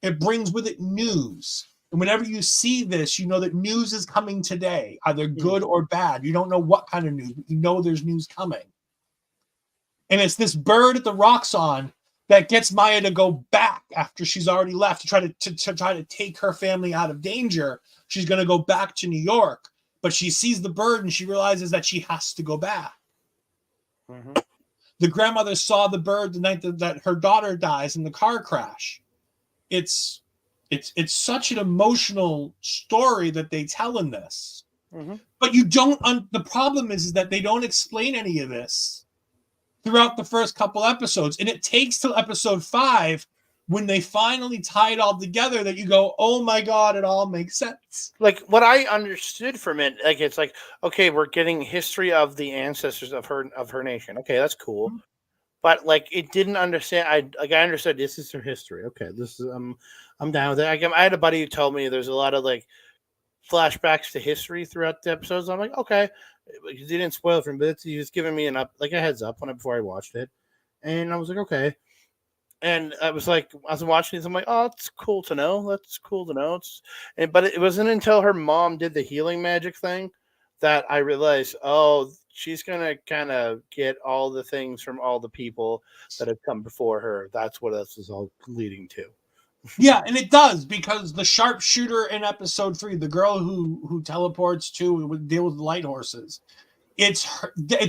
it brings with it news. And whenever you see this, you know that news is coming today, either good or bad. You don't know what kind of news, but you know there's news coming. And it's this bird at the Roxxon that gets Maya to go back after she's already left to try to take her family out of danger. She's going to go back to New York, but she sees the bird and she realizes that she has to go back. Mm-hmm. The grandmother saw the bird the night that her daughter dies in the car crash. It's such an emotional story that they tell in this. Mm-hmm. But you don't. The problem is that they don't explain any of this throughout the first couple episodes, and it takes till episode 5 when they finally tie it all together that you go, "Oh my God, it all makes sense." Like what I understood from it, like it's like, okay, we're getting history of the ancestors of her nation. Okay, that's cool. Mm-hmm. But like it didn't understand. I understood this is her history. Okay, this is I'm down with it. I had a buddy who told me there's a lot of like flashbacks to history throughout the episodes. I'm like, okay, he didn't spoil it for me, but he was giving me a heads up before I watched it, and I was like, okay. And I was like, as I'm watching this, I'm like, oh, it's cool to know. That's cool to know. But it wasn't until her mom did the healing magic thing that I realized, oh, she's going to kind of get all the things from all the people that have come before her. That's what this is all leading to. Yeah, and it does, because the sharpshooter in episode 3, the girl who teleports to deal with light horses, it's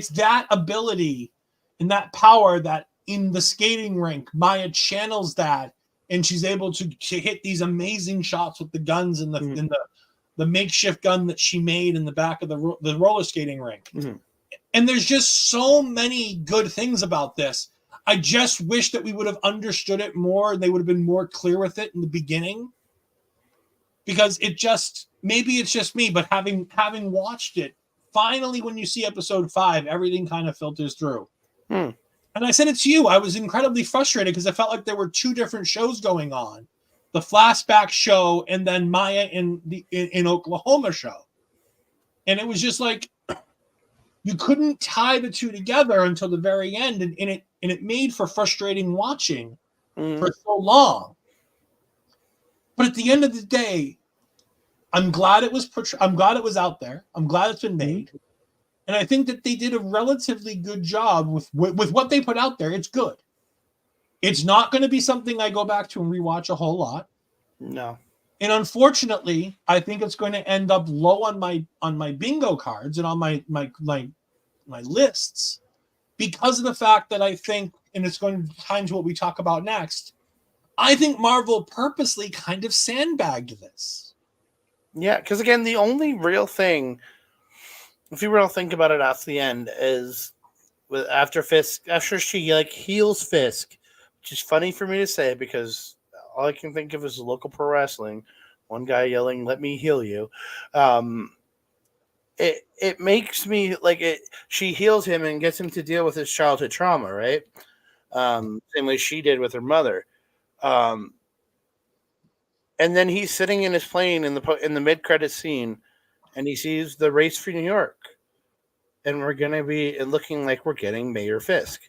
that ability and that power that in the skating rink, Maya channels that, and she's able to hit these amazing shots with the guns and the makeshift gun that she made in the back of the roller skating rink. Mm-hmm. And there's just so many good things about this. I just wish that we would have understood it more and they would have been more clear with it in the beginning. Because maybe it's just me, but having watched it, finally when you see episode 5, everything kind of filters through. And I said it to you, I was incredibly frustrated because I felt like there were 2 different shows going on. The flashback show and then Maya in Oklahoma show. And it was just like, you couldn't tie the 2 together until the very end, and it made for frustrating watching for so long. But at the end of the day, I'm glad it was out there. I'm glad it's been made, and I think that they did a relatively good job with what they put out there. It's good. It's not going to be something I go back to and rewatch a whole lot. No. And unfortunately, I think it's going to end up low on my bingo cards and on my lists, because of the fact that I think, and it's going to tie into what we talk about next, I think Marvel purposely kind of sandbagged this. Yeah, because again, the only real thing, if you really think about it after the end, is after she like heals Fisk, which is funny for me to say because all I can think of is local pro wrestling. One guy yelling, "Let me heal you." It makes me like it. She heals him and gets him to deal with his childhood trauma, right? Same way she did with her mother. And then he's sitting in his plane in the mid-credit scene, and he sees the race for New York, and we're gonna be looking like we're getting Mayor Fisk.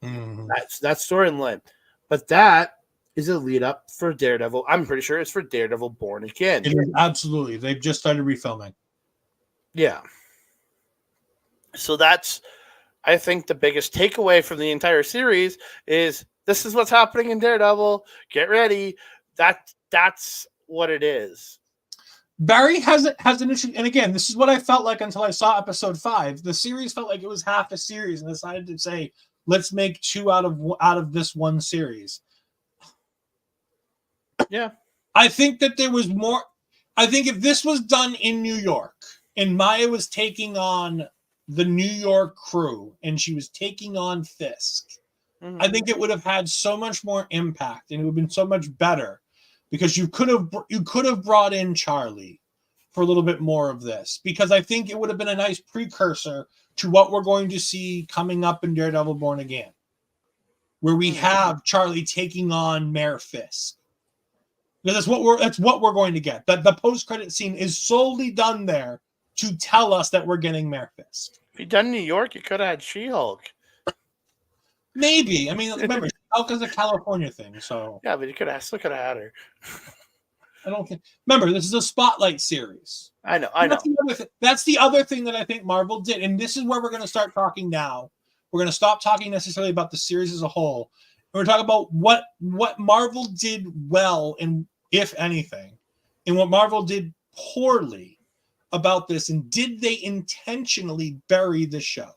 Mm-hmm. That's storyline, but that is a lead up for Daredevil. I'm pretty sure it's for Daredevil Born Again. It is, absolutely. They've just started refilming. Yeah. So that's, I think, the biggest takeaway from the entire series is this is what's happening in Daredevil. Get ready. That's what it is. Barry has an issue, and again, this is what I felt like until I saw episode 5. The series felt like it was half a series, and decided to say, let's make 2 out of this one series. Yeah. I think that there was more. I think if this was done in New York, and Maya was taking on the New York crew and she was taking on Fisk, I think it would have had so much more impact and it would have been so much better because you could have brought in Charlie for a little bit more of this, because I think it would have been a nice precursor to what we're going to see coming up in Daredevil Born Again, where we have Charlie taking on Mayor Fisk. Because that's what we're going to get. That the post-credit scene is solely done there to tell us that we're getting Mayor Fisk. If you'd done New York, you could have had She-Hulk. Maybe. I mean, remember, She-Hulk is a California thing, so yeah, but you still could have had her. I don't think. Remember, this is a Spotlight series. I know. That's the other thing that I think Marvel did, and this is where we're going to start talking now. We're going to stop talking necessarily about the series as a whole. We're talking about what Marvel did well, and if anything, and what Marvel did poorly about this, and did they intentionally bury the show?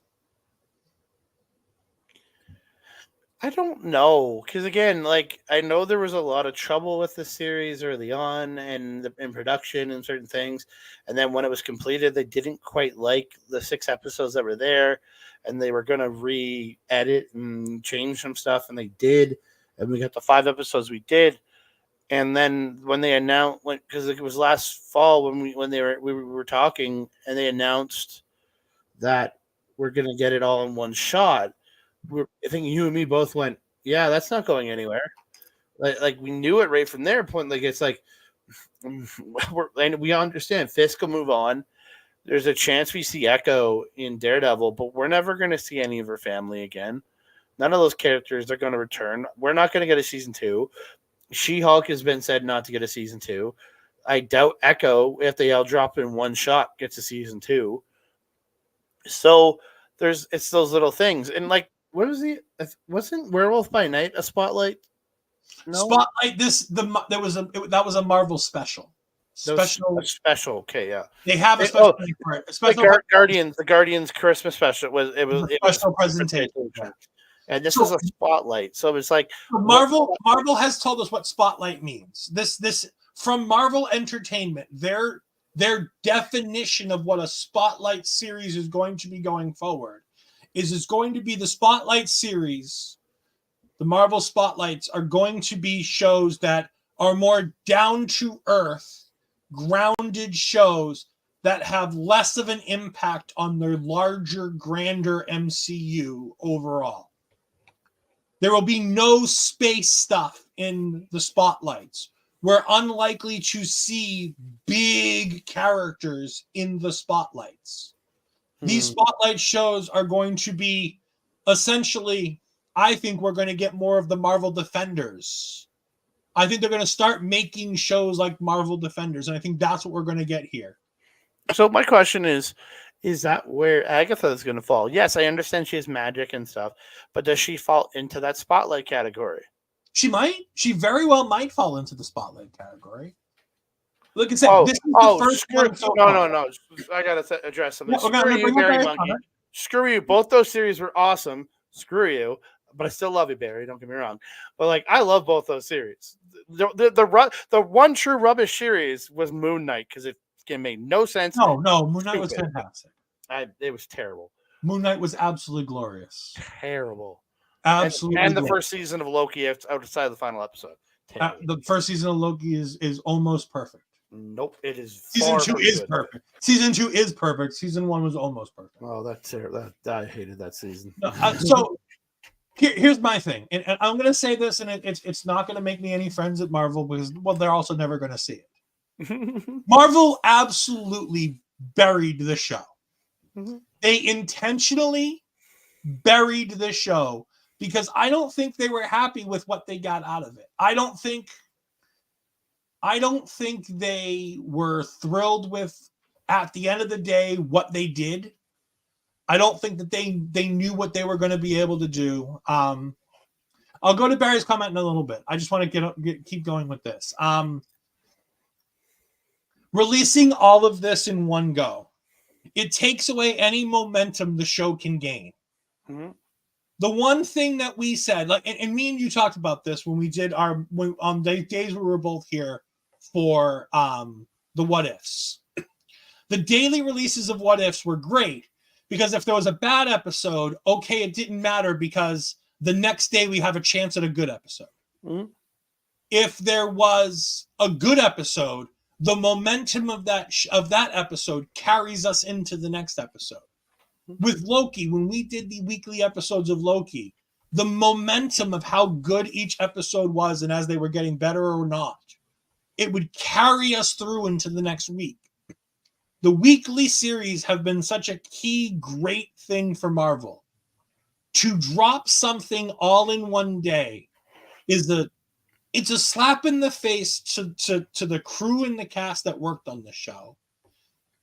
I don't know, because again, like, I know there was a lot of trouble with the series early on and in production and certain things, and then when it was completed, they didn't quite like the 6 episodes that were there, and they were going to re-edit and change some stuff, and they did, and we got the 5 episodes we did, and then when they announced, because it was last fall when we were talking, and they announced that we're going to get it all in one shot. I think you and me both went, yeah, that's not going anywhere. Like we knew it right from their point. Like, it's like, and we understand Fisk will move on. There's a chance we see Echo in Daredevil, but we're never going to see any of her family again. None of those characters are going to return. We're not going to get a season 2. She-Hulk has been said not to get a season 2. I doubt Echo, if they all drop in one shot, gets a season 2. So it's those little things. And like, wasn't Werewolf by Night a Spotlight? No? Spotlight. That was a Marvel special. Special. Okay, yeah. They have a special thing for it. The Guardians Christmas special was special presentation. And this is a Spotlight. So it's like Marvel has told us what Spotlight means. This from Marvel Entertainment, their definition of what a Spotlight series is going to be going forward is it's going to be the Spotlight series. The Marvel Spotlights are going to be shows that are more down to earth, grounded shows that have less of an impact on their larger, grander MCU overall. There will be no space stuff in the Spotlights. We're unlikely to see big characters in the Spotlights. These Spotlight shows are going to be essentially, I think we're going to get more of the Marvel Defenders. I think they're going to start making shows like Marvel Defenders, and I think that's what we're going to get here. So my question is that where Agatha is going to fall? Yes, I understand she has magic and stuff, but does she fall into that Spotlight category? She might. She very well might fall into the Spotlight category. Look and say, this is the first one. No. I got to address something. Screw you, Barry Monkey. Screw you. Both those series were awesome. Screw you. But I still love you, Barry. Don't get me wrong. But like, I love both those series. The one true rubbish series was Moon Knight because it made no sense. No, Moon Knight was fantastic. It was terrible. Moon Knight was absolutely glorious. Terrible. Absolutely. And the first season of Loki outside of the final episode. The first season of Loki is almost perfect. Nope, it is. Season 2 is perfect. Season 2 is perfect. Season 1 was almost perfect. Oh, that's terrible. I hated that season. So here's my thing, and I'm going to say this, and it's not going to make me any friends at Marvel because, well, they're also never going to see it. Marvel absolutely buried the show. They intentionally buried the show because I don't think they were happy with what they got out of it. I don't think they were thrilled with, at the end of the day, what they did. I don't think that they knew what they were going to be able to do. I'll go to Barry's comment in a little bit. I just want to keep going with this. Releasing all of this in one go, it takes away any momentum the show can gain. The one thing that we said, like, and me and you talked about this when we did on the days we were both here for the what ifs. The daily releases of What Ifs were great because if there was a bad episode, okay, it didn't matter because the next day we have a chance at a good episode. Mm-hmm. If there was a good episode, the momentum of that episode carries us into the next episode. With Loki, when we did the weekly episodes of Loki, the momentum of how good each episode was and as they were getting better or not, it would carry us through into the next week. The weekly series have been such a key, great thing for Marvel. To drop something all in one day it's a slap in the face to the crew and the cast that worked on the show.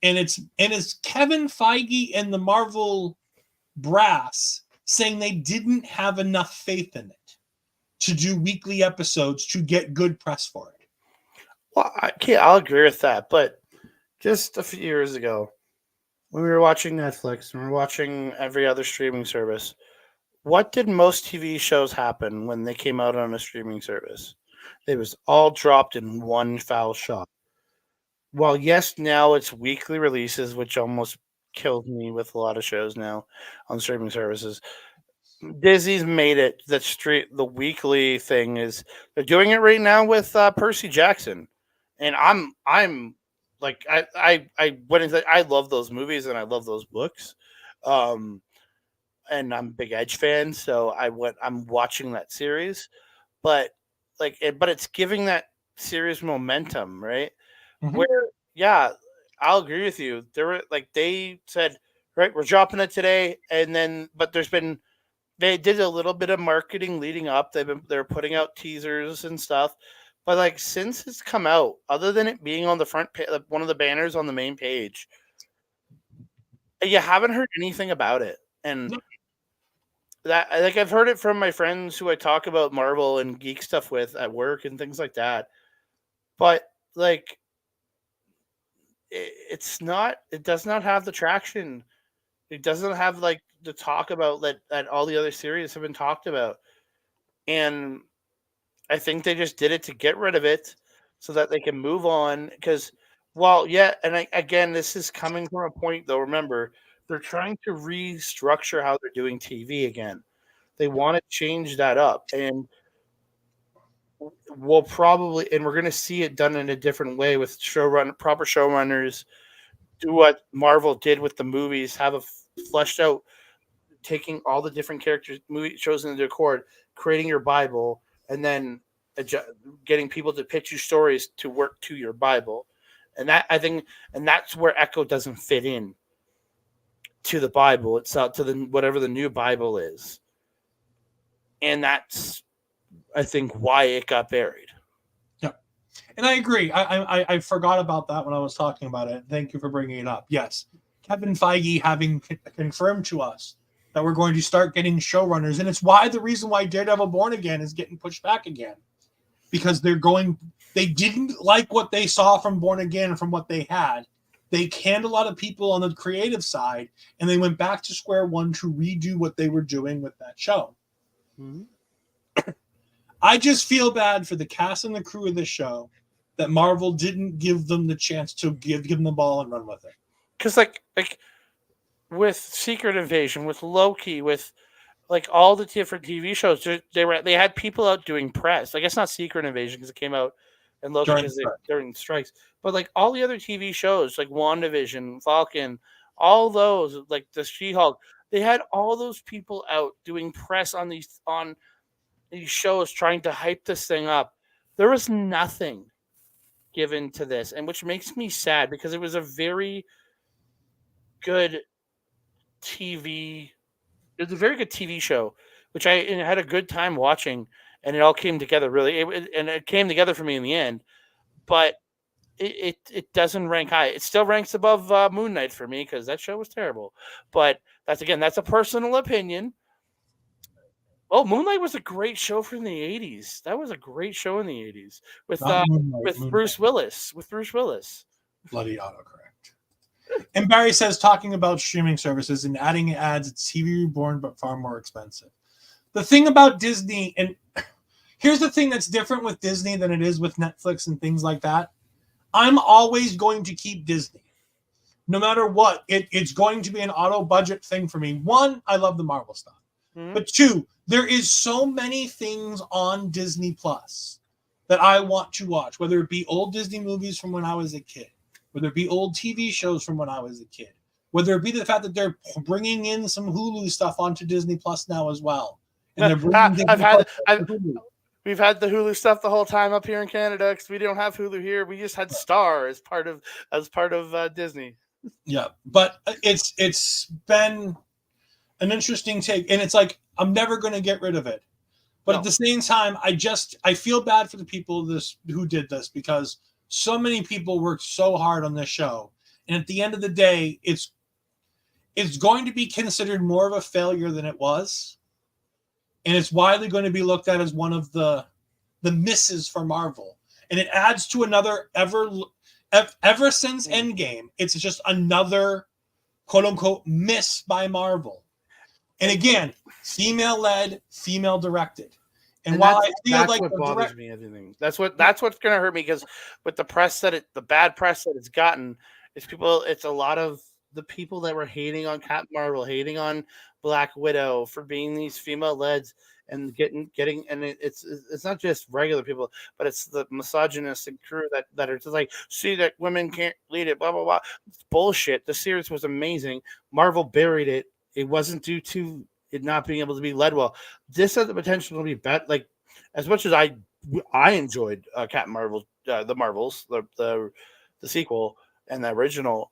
And it's Kevin Feige and the Marvel brass saying they didn't have enough faith in it to do weekly episodes to get good press for it. Well, I'll agree with that, but just a few years ago, when we were watching Netflix and we were watching every other streaming service, what did most TV shows happen when they came out on a streaming service? It was all dropped in one foul shot. Well, yes, now it's weekly releases, which almost kills me with a lot of shows now on streaming services. Disney's made it the weekly thing is they're doing it right now with Percy Jackson, and I'm like I went into I love those movies and I love those books, and I'm a big Edge fan, so I'm watching that series, but but it's giving that series momentum, right? Mm-hmm. Where yeah, I'll agree with you. There were they said right we're dropping it today, and then but they did a little bit of marketing leading up. They're putting out teasers and stuff, but since it's come out, other than it being on the front page, one of the banners on the main page, you haven't heard anything about it. And that I've heard it from my friends who I talk about Marvel and geek stuff with at work and things like that. But it's not. It does not have the traction. It doesn't have the talk about that all the other series have been talked about. And I think they just did it to get rid of it so that they can move on. Because, again, this is coming from a point, though. Remember, they're trying to restructure how they're doing TV again. They want to change that up. And we're going to see it done in a different way with proper showrunners. Do what Marvel did with the movies, have a fleshed out, taking all the different characters, movie shows into accord, creating your Bible, and then getting people to pitch you stories to work to your Bible. And that I think, and that's where Echo doesn't fit in to the Bible itself, to whatever the new Bible is. And that's, I think, why it got buried. Yeah, and I agree. I forgot about that when I was talking about it. Thank you for bringing it up. Yes, Kevin Feige having confirmed to us that we're going to start getting showrunners, and it's the reason why Daredevil Born Again is getting pushed back again, because they didn't like what they saw from Born Again, from what they had. They canned a lot of people on the creative side, and they went back to square one to redo what they were doing with that show. Mm-hmm. I just feel bad for the cast and the crew of the show that Marvel didn't give them the chance to give them the ball and run with it. Because with Secret Invasion, with Loki, with all the different TV shows, they had people out doing press. I guess not Secret Invasion because it came out and Loki during strikes, but all the other TV shows like WandaVision, Falcon, all those the She-Hulk, they had all those people out doing press on these shows trying to hype this thing up. There was nothing given to this, and which makes me sad because it was a very good TV. It was a very good TV show, which I had a good time watching, and it all came together really. It came together for me in the end, but it doesn't rank high. It still ranks above Moon Knight for me because that show was terrible. But that's a personal opinion. Oh, Moonlight was a great show from the 80s. That was a great show in the 80s with Bruce Willis. With Bruce Willis. Bloody autocorrect. And Barry says, talking about streaming services and adding ads, it's TV Reborn, but far more expensive. The thing about Disney, and here's the thing that's different with Disney than it is with Netflix and things like that. I'm always going to keep Disney. no matter what, it's going to be an auto budget thing for me. One, I love the Marvel stuff. Mhm. But two, there is so many things on Disney Plus that I want to watch, whether it be old Disney movies from when I was a kid, whether it be old TV shows from when I was a kid, whether it be the fact that they're bringing in some Hulu stuff onto Disney Plus now as well. And they're bringing Disney Plus to Hulu. We've had the Hulu stuff the whole time up here in Canada because we don't have Hulu here. We just had Star as part of Disney. Yeah, but it's been an interesting take, and it's like I'm never going to get rid of it. But at the same time, I feel bad for the people who did this, because so many people worked so hard on this show, and at the end of the day, it's going to be considered more of a failure than it was, and it's widely going to be looked at as one of the misses for Marvel, and it adds to another ever since Endgame. It's just another quote unquote miss by Marvel. And again, female-led, female-directed. And while I feel that's like what bothers me, everything. That's what's going to hurt me, because with the bad press that it's gotten, it's a lot of the people that were hating on Captain Marvel, hating on Black Widow for being these female-leds and getting, and it's not just regular people, but it's the misogynistic crew that are just like, see that women can't lead it, blah blah blah. It's bullshit. The series was amazing. Marvel buried it. It wasn't due to it not being able to be led well. This has the potential to be better. Like, as much as I enjoyed Captain Marvel, the Marvels, the sequel and the original.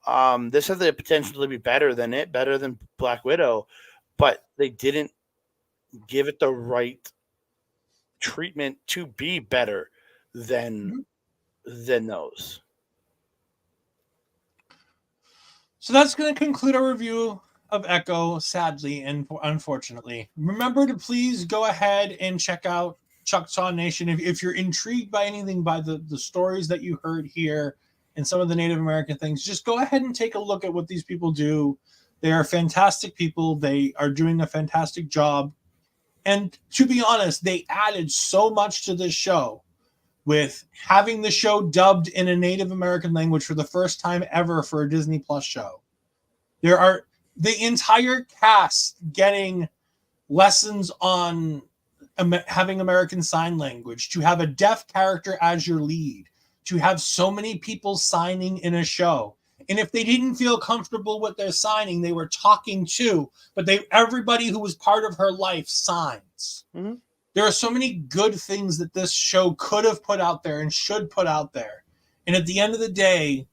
This has the potential to be better than Black Widow, but they didn't give it the right treatment to be better than those. So that's going to conclude our review of Echo, sadly and unfortunately. Remember to please go ahead and check out Choctaw Nation. If you're intrigued by anything, by the stories that you heard here and some of the Native American things, just go ahead and take a look at what these people do. They are fantastic people. They are doing a fantastic job. And to be honest, they added so much to this show with having the show dubbed in a Native American language for the first time ever for a Disney Plus show. There are the entire cast getting lessons on having American Sign Language, to have a deaf character as your lead, to have so many people signing in a show. And if they didn't feel comfortable with their signing, they were talking to, but everybody who was part of her life signs. Mm-hmm. There are so many good things that this show could have put out there and should put out there. And at the end of the day,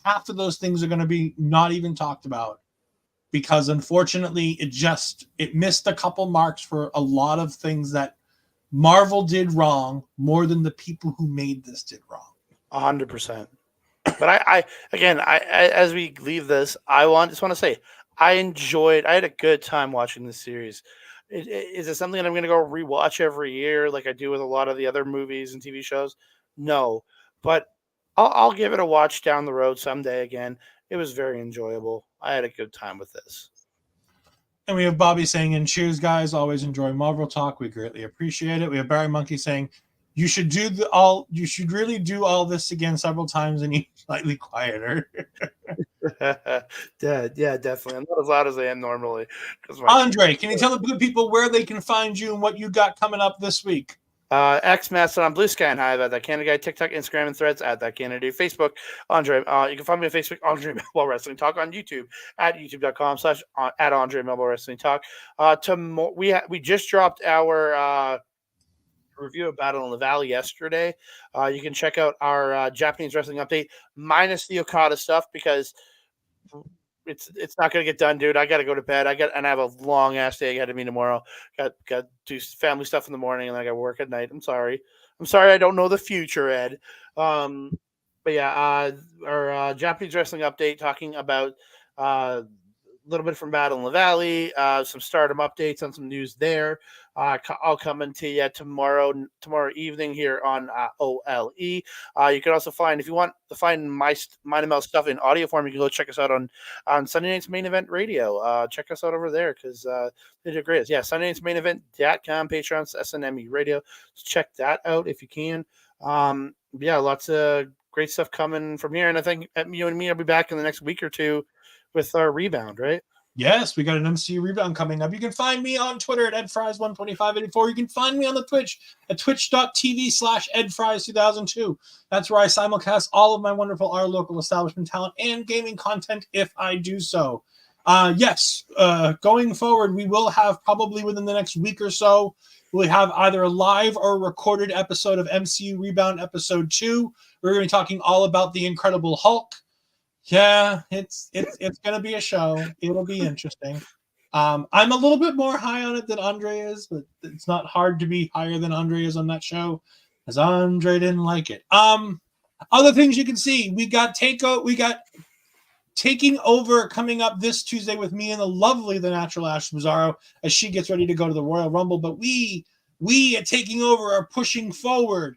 half of those things are going to be not even talked about, because unfortunately it missed a couple marks for a lot of things that Marvel did wrong more than the people who made this did wrong. 100%. But I as we leave this, just want to say I had a good time watching this series. Is it something that I'm going to go rewatch every year like I do with a lot of the other movies and TV shows? No, but I'll give it a watch down the road someday again. It was very enjoyable. I had a good time with this. And we have Bobby saying, "And cheers, guys. Always enjoy Marvel talk. We greatly appreciate it." We have Barry Monkey saying, You should really do all this again several times and eat slightly quieter." Yeah, definitely. I'm not as loud as I am normally. Andre, can you tell the good people where they can find you and what you got coming up this week? X Mastodon, Blue Sky, and Hive at That Canada Guy, TikTok, Instagram, and Threads at That Canada, Facebook, Andre. You can find me on Facebook, Andre Melbo Wrestling Talk, on YouTube at youtube.com/ at Andre Melbo Wrestling Talk. We just dropped our review of Battle in the Valley yesterday. You can check out our Japanese wrestling update minus the Okada stuff, because it's not going to get done, dude. I got to go to bed. I have a long ass day ahead of me tomorrow. Got to do family stuff in the morning, and I got to work at night. I'm sorry. I don't know the future, Ed. But yeah, our Japanese wrestling update, talking about a little bit from Battle in the Valley, some Stardom updates on some news there. I'll come into you tomorrow evening here on OLE. You can also find, if you want to find mine and Mel's stuff in audio form, you can go check us out on Sunday Night's Main Event Radio. Check us out over there, because they do great. Yeah, Sunday Night's Main Event.com, Patreon's SNME Radio. So check that out if you can. Yeah, lots of great stuff coming from here. And I think you and me will be back in the next week or two with our rebound, right? Yes, we got an MCU rebound coming up. You can find me on Twitter at edfries12584. You can find me on the Twitch at twitch.tv/edfries2002. That's where I simulcast all of my wonderful Our Local Establishment talent and gaming content if I do so. Yes, going forward, we will have probably within the next week or so, we'll have either a live or recorded episode of MCU Rebound Episode 2. We're going to be talking all about the Incredible Hulk. Yeah, it's going to be a show. It'll be interesting. I'm a little bit more high on it than Andre is, but it's not hard to be higher than Andre is on that show, as Andre didn't like it. Other things you can see, we got Taking Over coming up this Tuesday with me and the lovely The Natural Ash Bizarro as she gets ready to go to the Royal Rumble. But we at Taking Over are pushing forward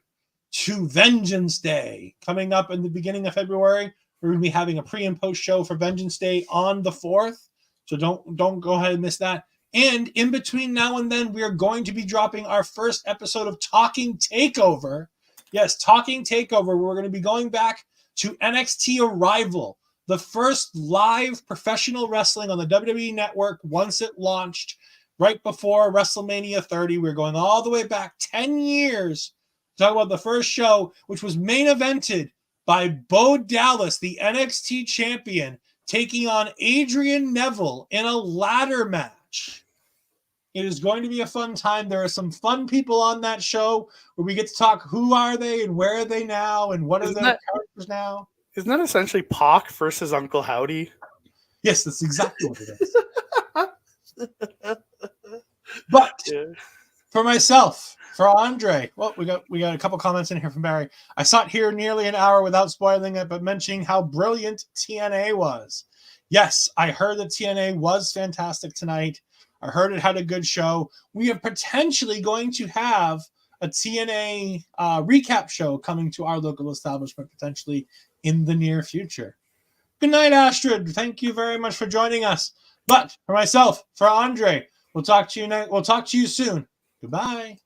to Vengeance Day coming up in the beginning of February. We're going to be having a pre and post show for Vengeance Day on the 4th. So don't go ahead and miss that. And in between now and then, we are going to be dropping our first episode of Talking Takeover. Yes, Talking Takeover. We're going to be going back to NXT Arrival, the first live professional wrestling on the WWE Network once it launched right before WrestleMania 30. We're going all the way back 10 years to talk about the first show, which was main evented by Bo Dallas, the NXT champion, taking on Adrian Neville in a ladder match. It is going to be a fun time. There are some fun people on that show where we get to talk who are they and where are they now and what are their characters now. Isn't that essentially Pac versus Uncle Howdy? Yes, that's exactly what it is. But for myself, for Andre, well, we got a couple comments in here from Barry. I sat here nearly an hour without spoiling it, but mentioning how brilliant TNA was. Yes, I heard that TNA was fantastic tonight. I heard it had a good show. We are potentially going to have a TNA recap show coming to our local establishment potentially in the near future. Good night, Astrid. Thank you very much for joining us. But for myself, for Andre, we'll talk to you soon. Goodbye.